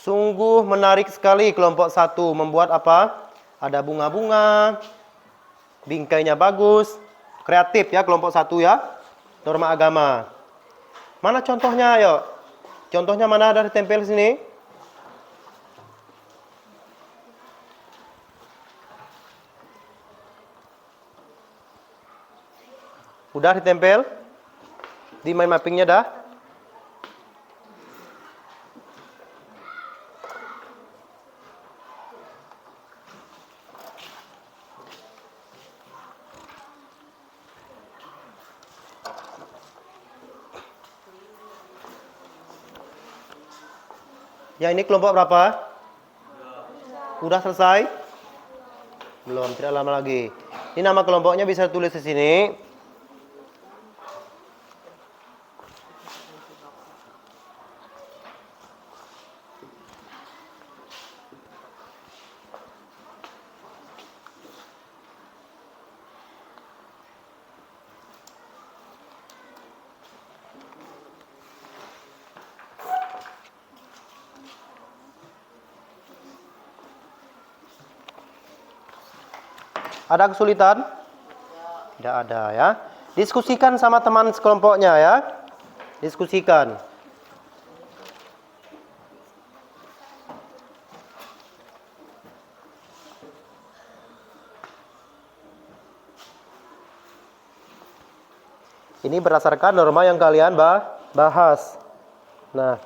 Sungguh menarik sekali kelompok 1. Membuat apa? Ada bunga-bunga, bingkainya bagus, kreatif ya kelompok 1 ya. Norma agama. Mana contohnya ayo? Contohnya mana, ada ditempel sini? Udah ditempel? Di mind mappingnya dah? Ya, ini kelompok berapa? Udah selesai? Belum, tidak lama lagi. Ini nama kelompoknya bisa tulis di sini. Ada kesulitan? Tidak ada ya. Diskusikan sama teman sekelompoknya ya. Diskusikan. Ini berdasarkan norma yang kalian bahas. Nah,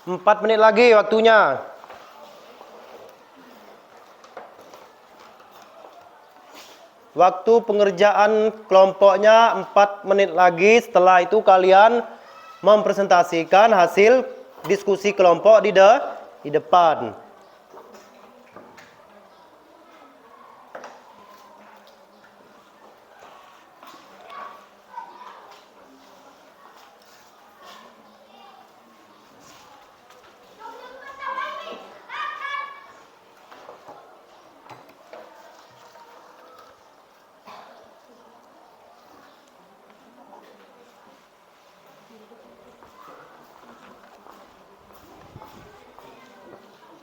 empat menit lagi waktunya. Waktu pengerjaan kelompoknya 4 menit lagi. Setelah itu kalian mempresentasikan hasil diskusi kelompok di depan.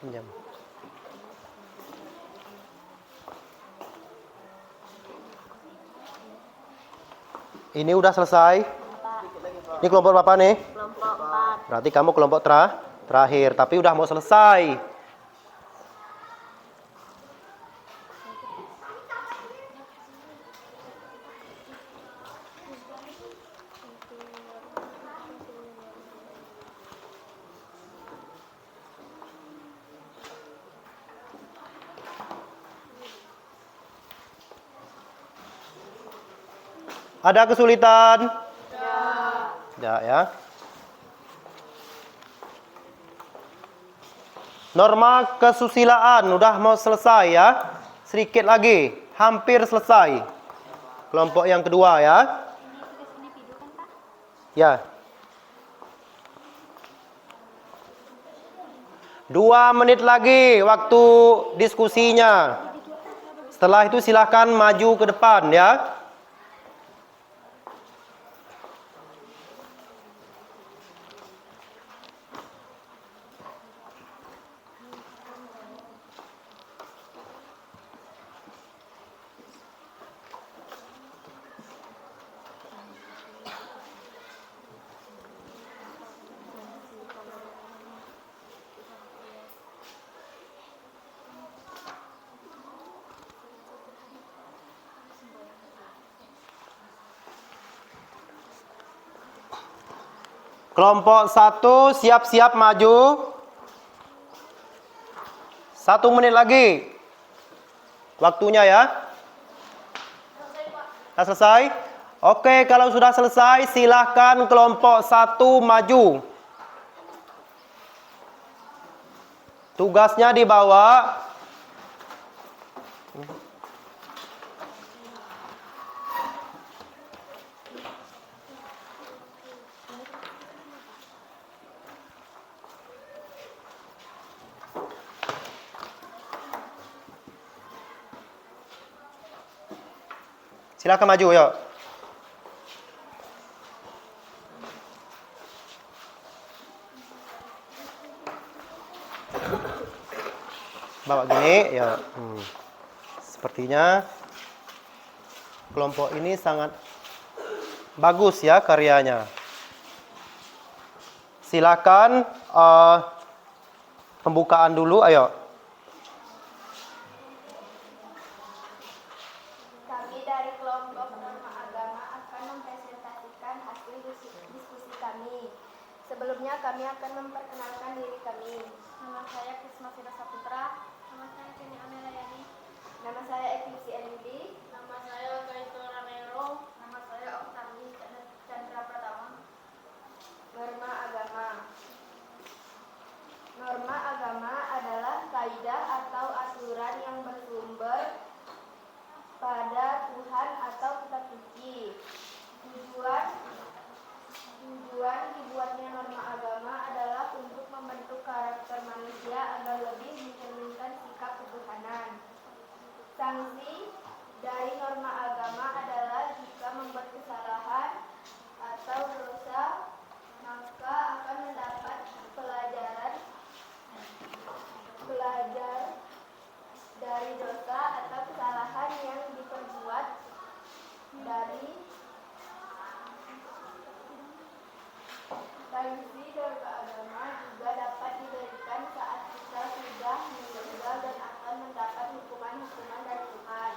Pinjam. Ini udah selesai. Ini kelompok berapa nih? Kelompok 4. Berarti kamu kelompok terakhir, tapi udah mau selesai. Ada kesulitan? Tidak ya. Norma kesusilaan udah mau selesai ya. Sedikit lagi, hampir selesai. Kelompok yang kedua ya. Ya. 2 menit lagi waktu diskusinya. Setelah itu silakan maju ke depan ya. Kelompok 1 siap-siap maju. 1 menit lagi. Waktunya ya. Sudah selesai? Oke, kalau sudah selesai silahkan kelompok 1 maju. Tugasnya dibawa. Silakan maju, yuk. Bawa gini, ya. Sepertinya kelompok ini sangat bagus ya karyanya. Silakan pembukaan dulu, ayo. Kami dari kelompok norma agama akan mempresentasikan hasil diskusi kami. Sebelumnya kami akan memperkenalkan diri kami. Nama saya Krisma Fira Saputra. Nama saya Kenny Amelayani. Nama saya Ekvisi Elindi. Nama saya Kaito Ramero. Nama saya Oktani Chandra Pratama. Norma agama. Norma agama adalah kaidah atau aturan yang bersumber pada Tuhan atau kitab suci. Tujuan dibuatnya norma agama adalah untuk membentuk karakter manusia agar lebih mencerminkan sikap ketuhanan. Sanksi dari norma agama adalah jika membuat kesalahan atau dosa, maka akan mendapat belajar dari dosa atau kesalahan yang diperbuat dari sanksi dari agama juga dapat diberikan saat kita sudah meninggal dan akan mendapat hukuman-hukuman dari Tuhan.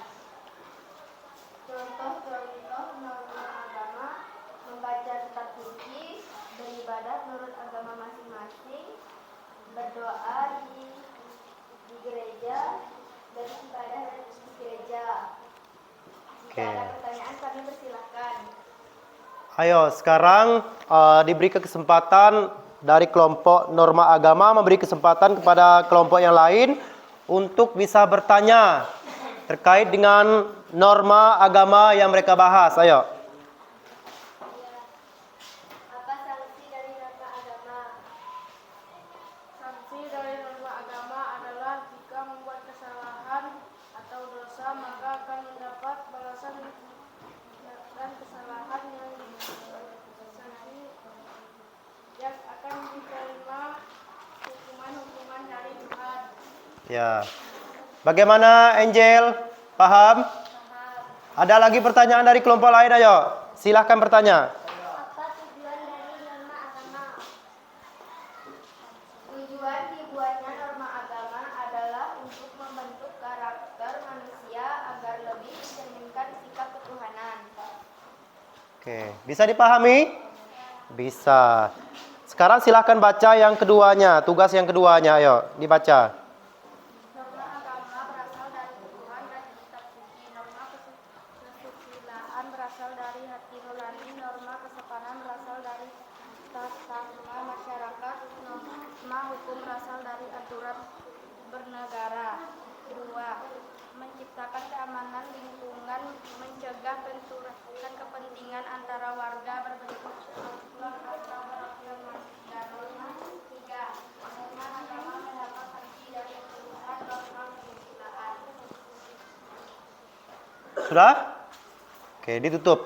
Contoh-contoh norma agama: membaca kitab suci, beribadah menurut agama masing-masing, berdoa di gereja, dan ibadah di gereja. Jika ada pertanyaan, kami persilahkan. Ayo, sekarang diberi kesempatan dari kelompok norma agama memberi kesempatan kepada kelompok yang lain untuk bisa bertanya terkait dengan norma agama yang mereka bahas. Ayo. Apa sanksi dari norma agama? Sanksi dari norma agama adalah jika membuat kesalahan atau dosa, maka akan mendapat balasan dan kesalahan yang akan diterima hukuman-hukuman dari Tuhan. Ya. Bagaimana Angel? Paham? Ada lagi pertanyaan dari kelompok lain? Ayo, silahkan bertanya. Apa tujuan dari norma agama? Tujuan dibuatnya norma agama adalah untuk membentuk karakter manusia agar lebih mencerminkan sikap ketuhanan. Oke, bisa dipahami? Bisa. Sekarang silahkan baca yang keduanya, tugas yang keduanya. Ayo, dibaca. Norma agama berasal dari Tuhan dan kitab suci. Norma kesusilaan berasal dari hati nurani. Norma kesopanan berasal dari tata masyarakat. Norma hukum berasal dari aturan bernegara. 2. Menciptakan keamanan lingkungan, mencegah benturan kepentingan antara warga berbentuk atau berakhir dan norma. 3. Norma agama mendapat sanksi dari Tuhan. Norma kesusilaan. Sudah? Oke, ditutup.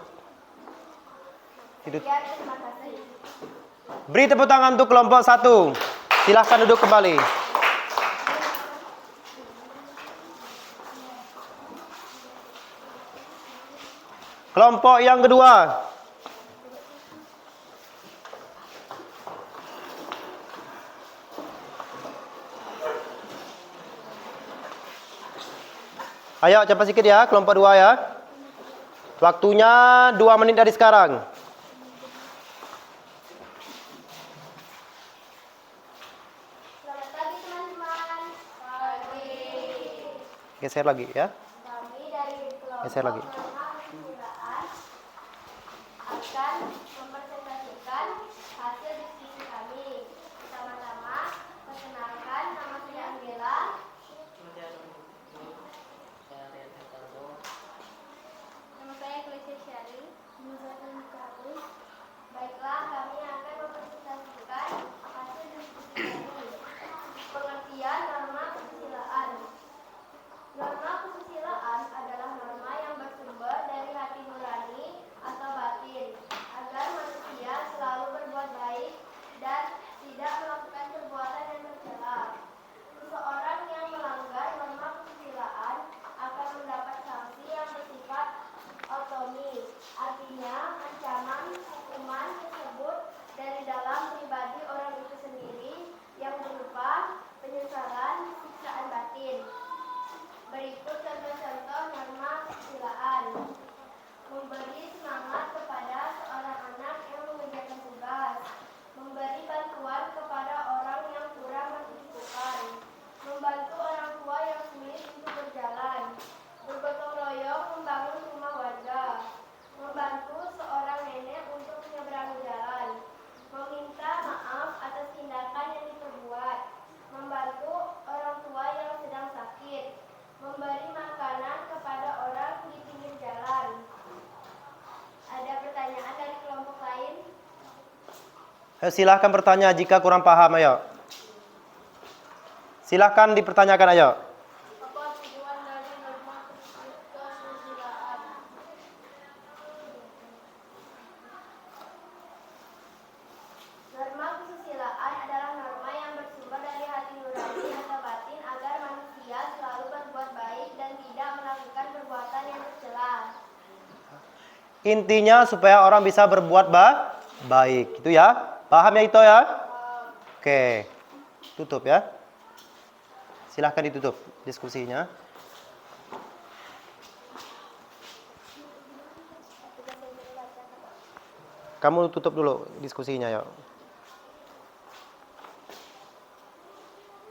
Sekian, terima kasih. Beri tepuk tangan untuk kelompok 1. Silahkan duduk kembali. Kelompok yang kedua. Ayo cepat sedikit ya, kelompok 2 ya. Waktunya 2 menit dari sekarang. Selamat pagi teman-teman. Pagi. Geser lagi ya. Kami dari kelompok Geser lagi. norma kesusilaan akan mempresentasikan hasil diskusi kami. Pertama-tama, perkenalkan, nama saya Angela. Nama saya Kelly Syari. Nama saya Anita Agus. Baiklah, kami akan mempresentasikan hasil diskusi kami. Pengertian norma kesusilaan. Norma kesusilaan adalah norma yang bersumber dari hati nurani atau batin, agar manusia selalu berbuat baik dan tidak melakukan perbuatan yang tercela. Seseorang yang melanggar norma kesusilaan akan mendapat sanksi yang bersifat otomi, artinya ancaman hukuman tersebut dari dalam pribadi orang itu sendiri yang berupa penyesalan, siksaan batin. Berikut contoh-contoh norma kesusilaan. Memberi semangat kepada seorang anak yang mengerjakan tugas. Memberi bantuan kepada orang yang kurang berkecukupan. Membantu orang tua yang Ayo, silahkan bertanya jika kurang paham, ayo. Silahkan dipertanyakan, ayo. Apa tujuan dari norma kesusilaan? Norma kesusilaan adalah norma yang bersumber dari hati nurani atau batin agar manusia selalu berbuat baik dan tidak melakukan perbuatan yang tercela. Intinya supaya orang bisa berbuat baik, itu ya. Paham ya itu ya? Oke. Tutup ya. Silahkan ditutup diskusinya. Kamu tutup dulu diskusinya ya.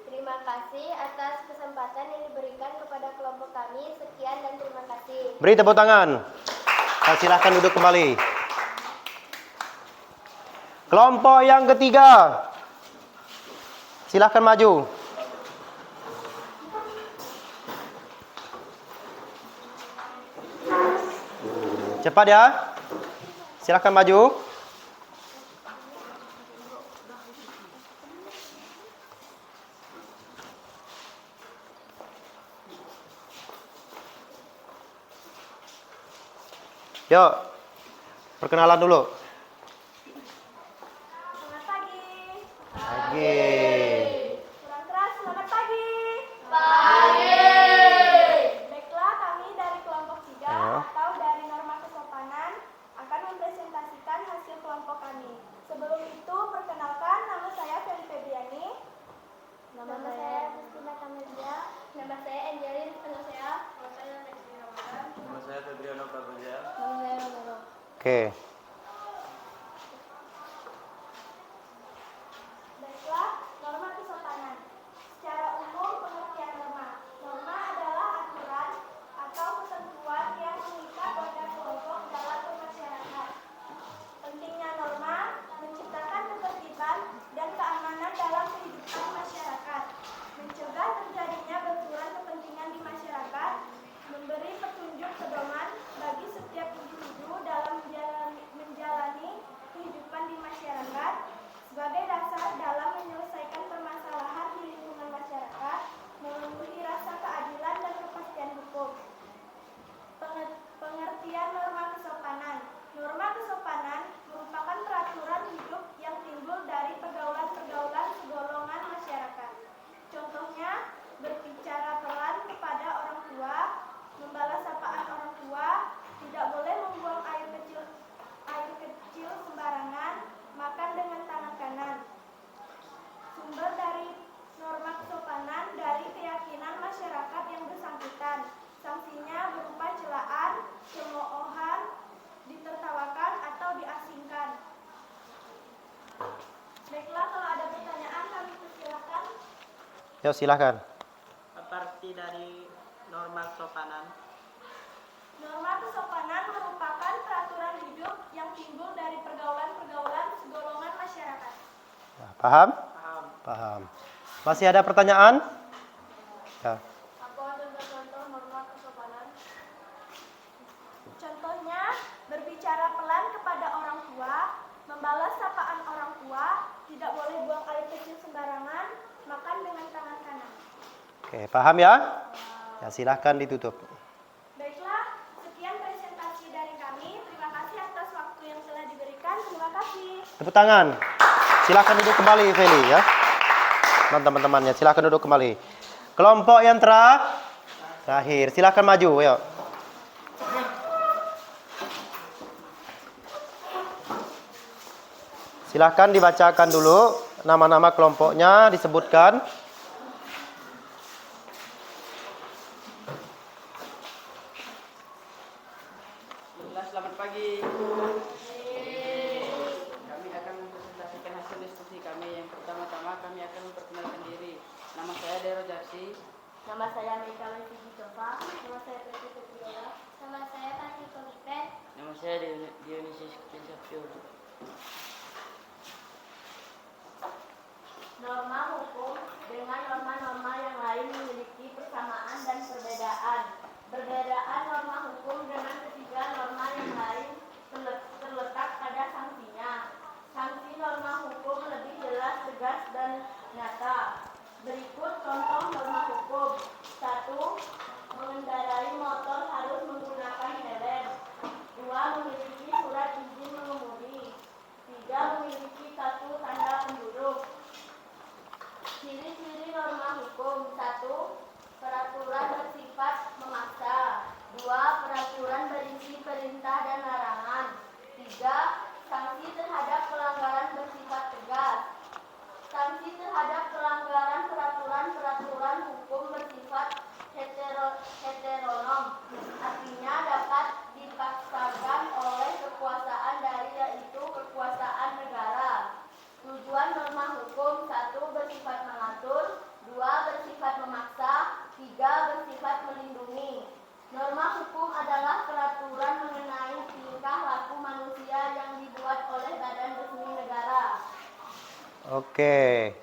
Terima kasih atas kesempatan yang diberikan kepada kelompok kami. Sekian dan terima kasih. Beri tepuk tangan. Silahkan duduk kembali. Kelompok yang ketiga. Silahkan maju. Cepat ya. Silahkan maju. Yuk, perkenalan dulu. Selamat pagi. Oke. Kurang keras, selamat pagi. Baiklah, kami dari kelompok 3 Ya. atau dari norma kesopanan akan mempresentasikan hasil kelompok kami. Sebelum itu, perkenalkan, nama saya Feli Febriani. Nama saya Christina Kamelia. Nama saya Angelin. Nama saya Nesri Ramadan. Nama saya Febriano Praboja. Nama saya Romero. Oke. Baiklah, norma kesopanan. Secara umum, pengertian norma. Norma adalah aturan atau ketentuan yang mengikat wadah kelompok dalam bermasyarakat. Pentingnya norma menciptakan ketertiban dan keamanan dalam kehidupan masyarakat, mencegah terjadinya benturan kepentingan di masyarakat, memberi petunjuk pedoman bagi setiap individu dalam menjalani kehidupan di masyarakat, sebagai dasar dalam menyelesaikan permasalahan di lingkungan masyarakat, memenuhi rasa keadilan dan kepastian hukum. Pengertian norma kesopanan. Norma kesopanan merupakan peraturan hidup yang timbul dari pergaulan-pergaulan segolongan masyarakat. Contohnya, berbicara pelan kepada orang tua, membalas sapaan orang tua, tidak boleh membuang air kecil sembarangan, makan dengan tangan kanan. Sumber dari norma kesopanan dari keyakinan masyarakat yang bersangkutan. Sanksinya berupa celaan, cemoohan, ditertawakan atau diasingkan. Baiklah, kalau ada pertanyaan kami persilakan. Yuk, silakan. Apa arti dari norma kesopanan? Norma kesopanan merupakan peraturan hidup yang timbul dari pergaulan-pergaulan segolongan masyarakat. Nah, paham? Paham. Paham. Masih ada pertanyaan? Ya. Apa contoh norma kesopanan? Contohnya, berbicara pelan kepada orang tua, membalas sapaan orang tua, tidak boleh buang air kecil sembarangan, makan dengan tangan kanan. Oke, paham ya? Ya, silahkan ditutup. Baiklah, sekian presentasi dari kami. Terima kasih atas waktu yang telah diberikan. Terima kasih. Tepuk tangan. Silahkan duduk kembali, Feli ya. Dan teman-temannya, silahkan duduk kembali. Kelompok yang terakhir, silahkan maju, yuk. Silahkan dibacakan dulu nama-nama kelompoknya, disebutkan. Selamat pagi. Kami akan mempresentasikan hasil diskusi kami. Yang pertama-tama kami akan memperkenalkan diri. Nama saya Dero Jarsi. Nama saya Mika Lestigi Tova. Nama saya Preti Febriola. Nama saya Tati Kolipet. Nama saya Dionysius Sapio. Norma hukum dengan norma-norma yang lain memiliki persamaan dan perbedaan. Perbedaan norma hukum dengan ketiga norma yang lain terletak pada sanksinya. Sanksi norma hukum Oke.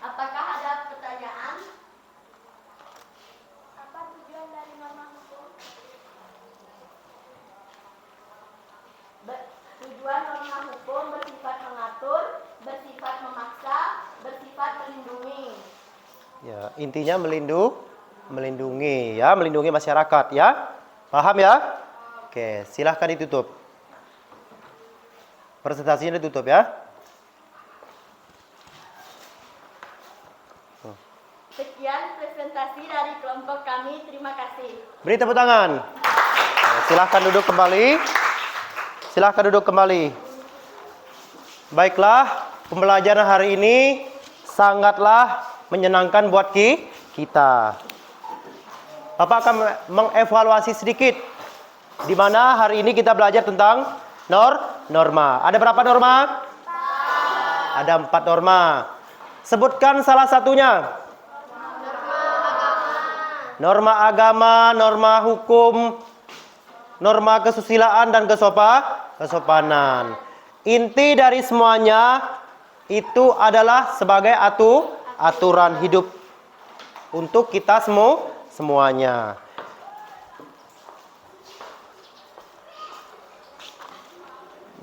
Apakah ada pertanyaan? Apa tujuan dari norma hukum? Tujuan norma hukum bersifat mengatur, bersifat memaksa, bersifat melindungi. Ya, intinya melindungi ya, melindungi masyarakat ya. Paham ya? Oke, silahkan ditutup. Presentasinya ditutup ya. Sekian presentasi dari kelompok kami. Terima kasih. Beri tepuk tangan. Silahkan duduk kembali. Silahkan duduk kembali. Baiklah, pembelajaran hari ini sangatlah menyenangkan buat kita. Bapak akan mengevaluasi sedikit. Di mana hari ini kita belajar tentang norma. Ada berapa norma? 4. Ada 4 norma. Sebutkan salah satunya. Norma agama, norma hukum, norma kesusilaan dan kesopanan. Inti dari semuanya itu adalah sebagai aturan hidup untuk kita semuanya.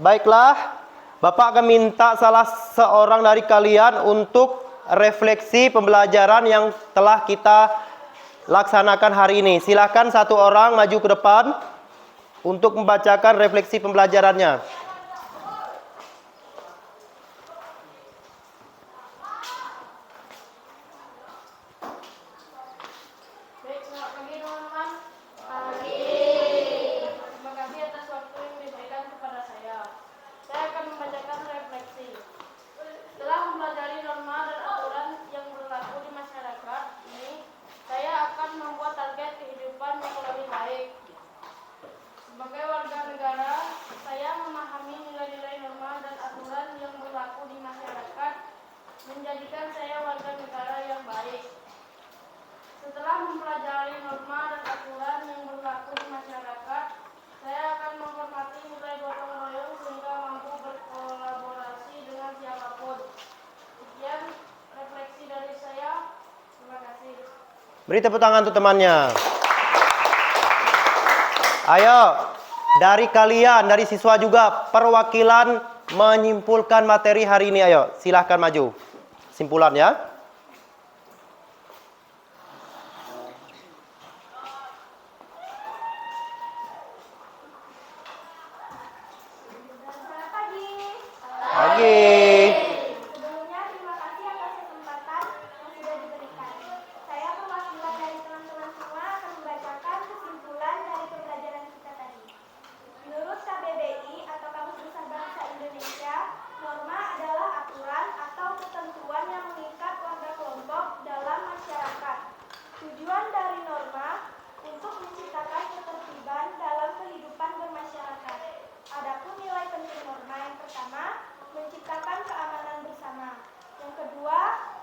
Baiklah, Bapak akan minta salah seorang dari kalian untuk refleksi pembelajaran yang telah kita laksanakan hari ini. Silakan satu orang maju ke depan untuk membacakan refleksi pembelajarannya. Baik, selamat pagi teman-teman. Terima kasih atas waktu yang diberikan kepada saya. Saya akan membacakan refleksi. Setelah mempelajari norma dan aturan yang berlaku di masyarakat ini, saya akan membuat target kehidupan yang lebih baik. Sebagai warga negara, saya memahami nilai-nilai norma dan aturan yang berlaku di masyarakat, menjadikan saya warga negara yang baik. Setelah mempelajari norma dan aturan yang berlaku di masyarakat, saya akan menghormati nilai gotong royong sehingga mampu berkolaborasi dengan siapapun. Sekian refleksi dari saya. Terima kasih. Beri tepuk tangan untuk temannya. Ayo, dari kalian, dari siswa juga, perwakilan menyimpulkan materi hari ini. Ayo, silahkan maju. Simpulan ya. Selamat pagi. Pagi. Sebelumnya terima kasih atas kesempatan yang sudah diberikan. Saya perwakilan dari teman-teman semua akan membacakan kesimpulan dari pembelajaran kita tadi. Menurut KBBI atau Kamus Besar Bahasa Indonesia, norma adalah aturan atau ketentuan yang mengikat warga kelompok dalam masyarakat. Tujuan dari norma untuk menciptakan ketertiban dalam kehidupan bermasyarakat. Adapun nilai penting norma yang pertama, menciptakan keamanan bersama. Yang kedua,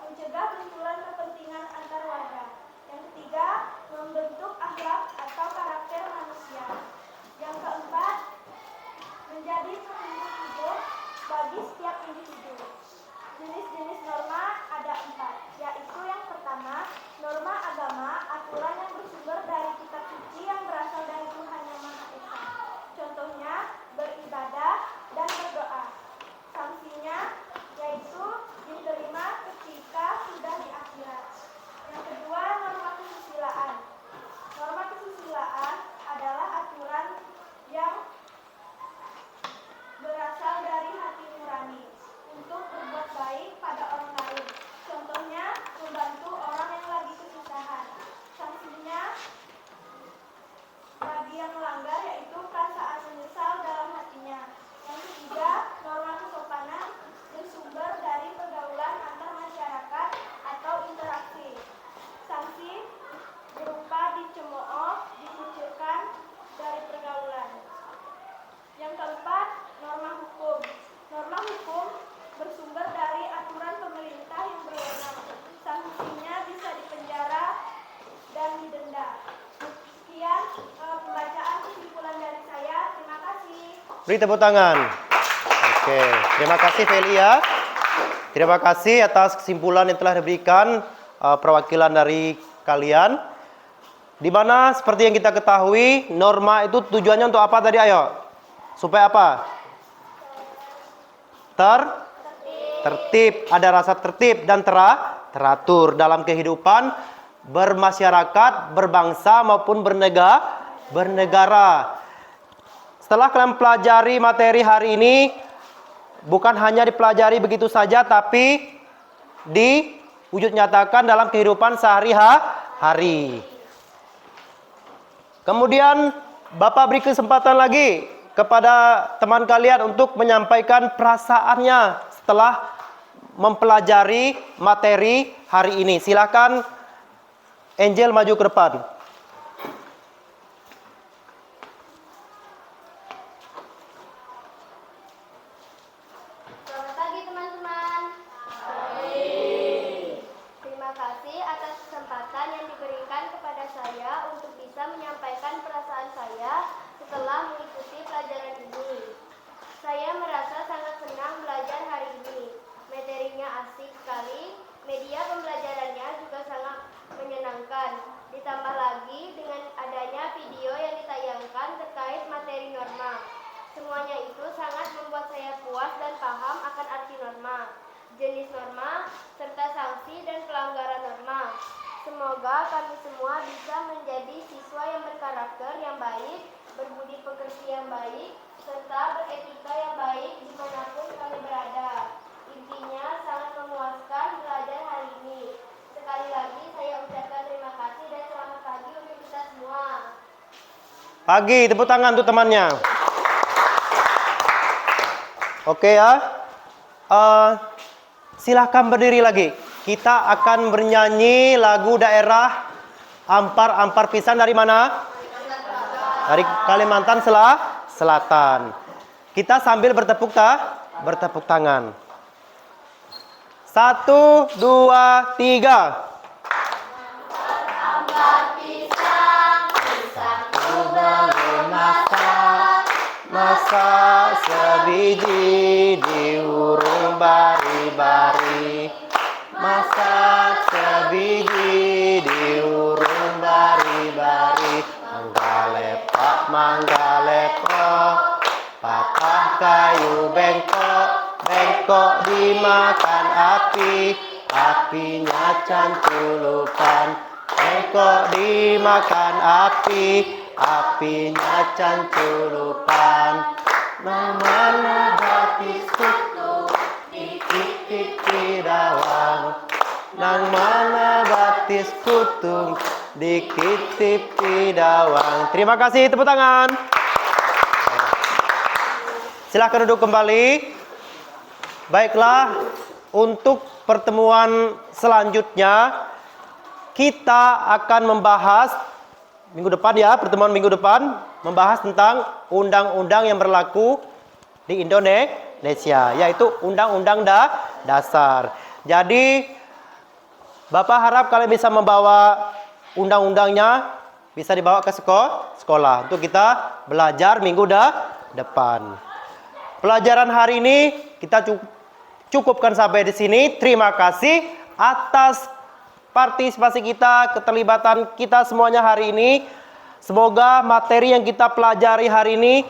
mencegah benturan kepentingan antar warga. Yang ketiga, membentuk akhlak atau karakter manusia. Yang keempat, menjadi petunjuk hidup bagi setiap individu. Jenis-jenis norma ada 4, yaitu yang pertama, norma agama, aturan yang bersumber dari kitab suci yang berasal dari Tuhan Yang Maha Esa. Contohnya, beribadah dan berdoa. Sanksinya yaitu diterima ketika sudah di akhirat. Yang kedua, norma kesusilaan. Norma kesusilaan adalah aturan yang berasal dari hati nurani untuk berbuat baik pada orang lain. Contohnya, membantu orang yang lagi kesusahan. Sanksinya bagi yang melanggar yaitu perasaan menyesal dalam hatinya. Yang ketiga, norma kesopanan bersumber dari pergaulan antar masyarakat atau interaksi. Sanksi berupa dicemooh, dikucilkan dari pergaulan. Yang keempat, norma hukum. Norma hukum bersumber dari aturan pemerintah yang berwenang. Sanksinya bisa dipenjara dan didenda. Sekian pembacaan kesimpulan dari saya. Terima kasih. Beri tepuk tangan. Oke, terima kasih Feli ya. Terima kasih atas kesimpulan yang telah diberikan perwakilan dari kalian. Di mana seperti yang kita ketahui, norma itu tujuannya untuk apa tadi? Ayo. Supaya apa? Tertib. Ada rasa tertib dan teratur dalam kehidupan bermasyarakat, berbangsa maupun bernegara. Setelah kalian pelajari materi hari ini, bukan hanya dipelajari begitu saja, tapi diwujud nyatakan dalam kehidupan sehari-hari. Kemudian Bapak beri kesempatan lagi kepada teman kalian untuk menyampaikan perasaannya setelah mempelajari materi hari ini. Silakan Angel maju ke depan. Selamat pagi teman-teman. Terima kasih atas kesempatan yang diberikan kepada saya untuk bisa menyampaikan perasaan saya setelah mengikuti pelajaran ini. Saya merasa sangat senang belajar hari ini. Materinya asik sekali, media pembelajarannya juga sangat menyenangkan. Ditambah lagi dengan adanya video yang ditayangkan terkait materi norma. Semuanya itu sangat membuat saya puas dan paham akan arti norma, jenis norma, serta sanksi dan pelanggaran norma. Semoga kami semua bisa menjadi siswa yang berkarakter yang baik, berbudi pekerti yang baik, serta beretika yang baik dimanapun kami berada. Intinya sangat memuaskan belajar hari ini. Sekali lagi saya ucapkan terima kasih dan selamat pagi untuk kita semua. Pagi, tepuk tangan untuk temannya. Oke ya. Silahkan berdiri lagi. Kita akan bernyanyi lagu daerah Ampar-Ampar Pisan dari mana? Dari Kalimantan Selatan. Kita sambil bertepuk tangan. 1, 2, 3. Masak sebiji diurung bari-bari. Masak sebiji diurung bari-bari. Mangga lepok, patah kayu bengkok dimakan api, apinya canculupan. Bengkok dimakan api, apinya canculupan. Mana batis kutu dikit dawang. Nang mana batis kutu dikit dawang. Terima kasih, tepuk tangan. Silahkan duduk kembali. Baiklah, untuk pertemuan selanjutnya kita akan membahas minggu depan ya, pertemuan minggu depan membahas tentang undang-undang yang berlaku di Indonesia, yaitu Undang-Undang Dasar. Jadi Bapak harap kalian bisa membawa undang-undangnya, bisa dibawa ke sekolah untuk kita belajar minggu depan. Pelajaran hari ini kita cukupkan sampai di sini. Terima kasih atas partisipasi kita, keterlibatan kita semuanya hari ini. Semoga materi yang kita pelajari hari ini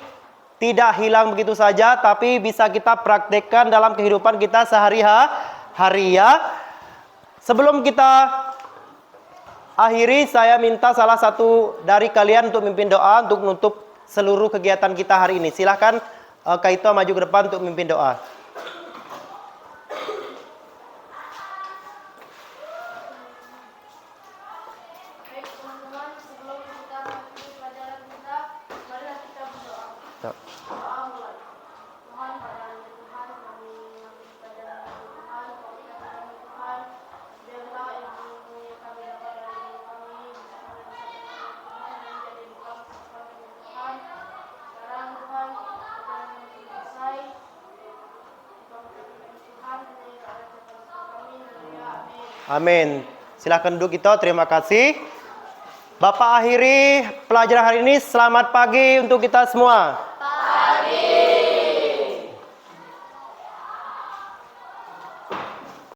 tidak hilang begitu saja, tapi bisa kita praktekkan dalam kehidupan kita sehari-hari ya. Sebelum kita akhiri, saya minta salah satu dari kalian untuk memimpin doa untuk menutup seluruh kegiatan kita hari ini. Silahkan Kaito maju ke depan untuk memimpin doa. Baik teman-teman, sebelum kita mengikuti pelajaran kita, marilah kita berdoa. Doa mulai. Mohon pada Tuhan, kami mengambil pelajaran dari Tuhan, Tuhan, biarlah ilmu yang kami dapat dari kami bisa kami Tuhan dan menjadi bekal keselamatan Tuhan. Sekarang Tuhan, pelajaran yang selesai. Tuhan, ini adalah kami, amin. Amin. Silahkan duduk kita. Terima kasih. Bapak akhiri pelajaran hari ini. Selamat pagi untuk kita semua.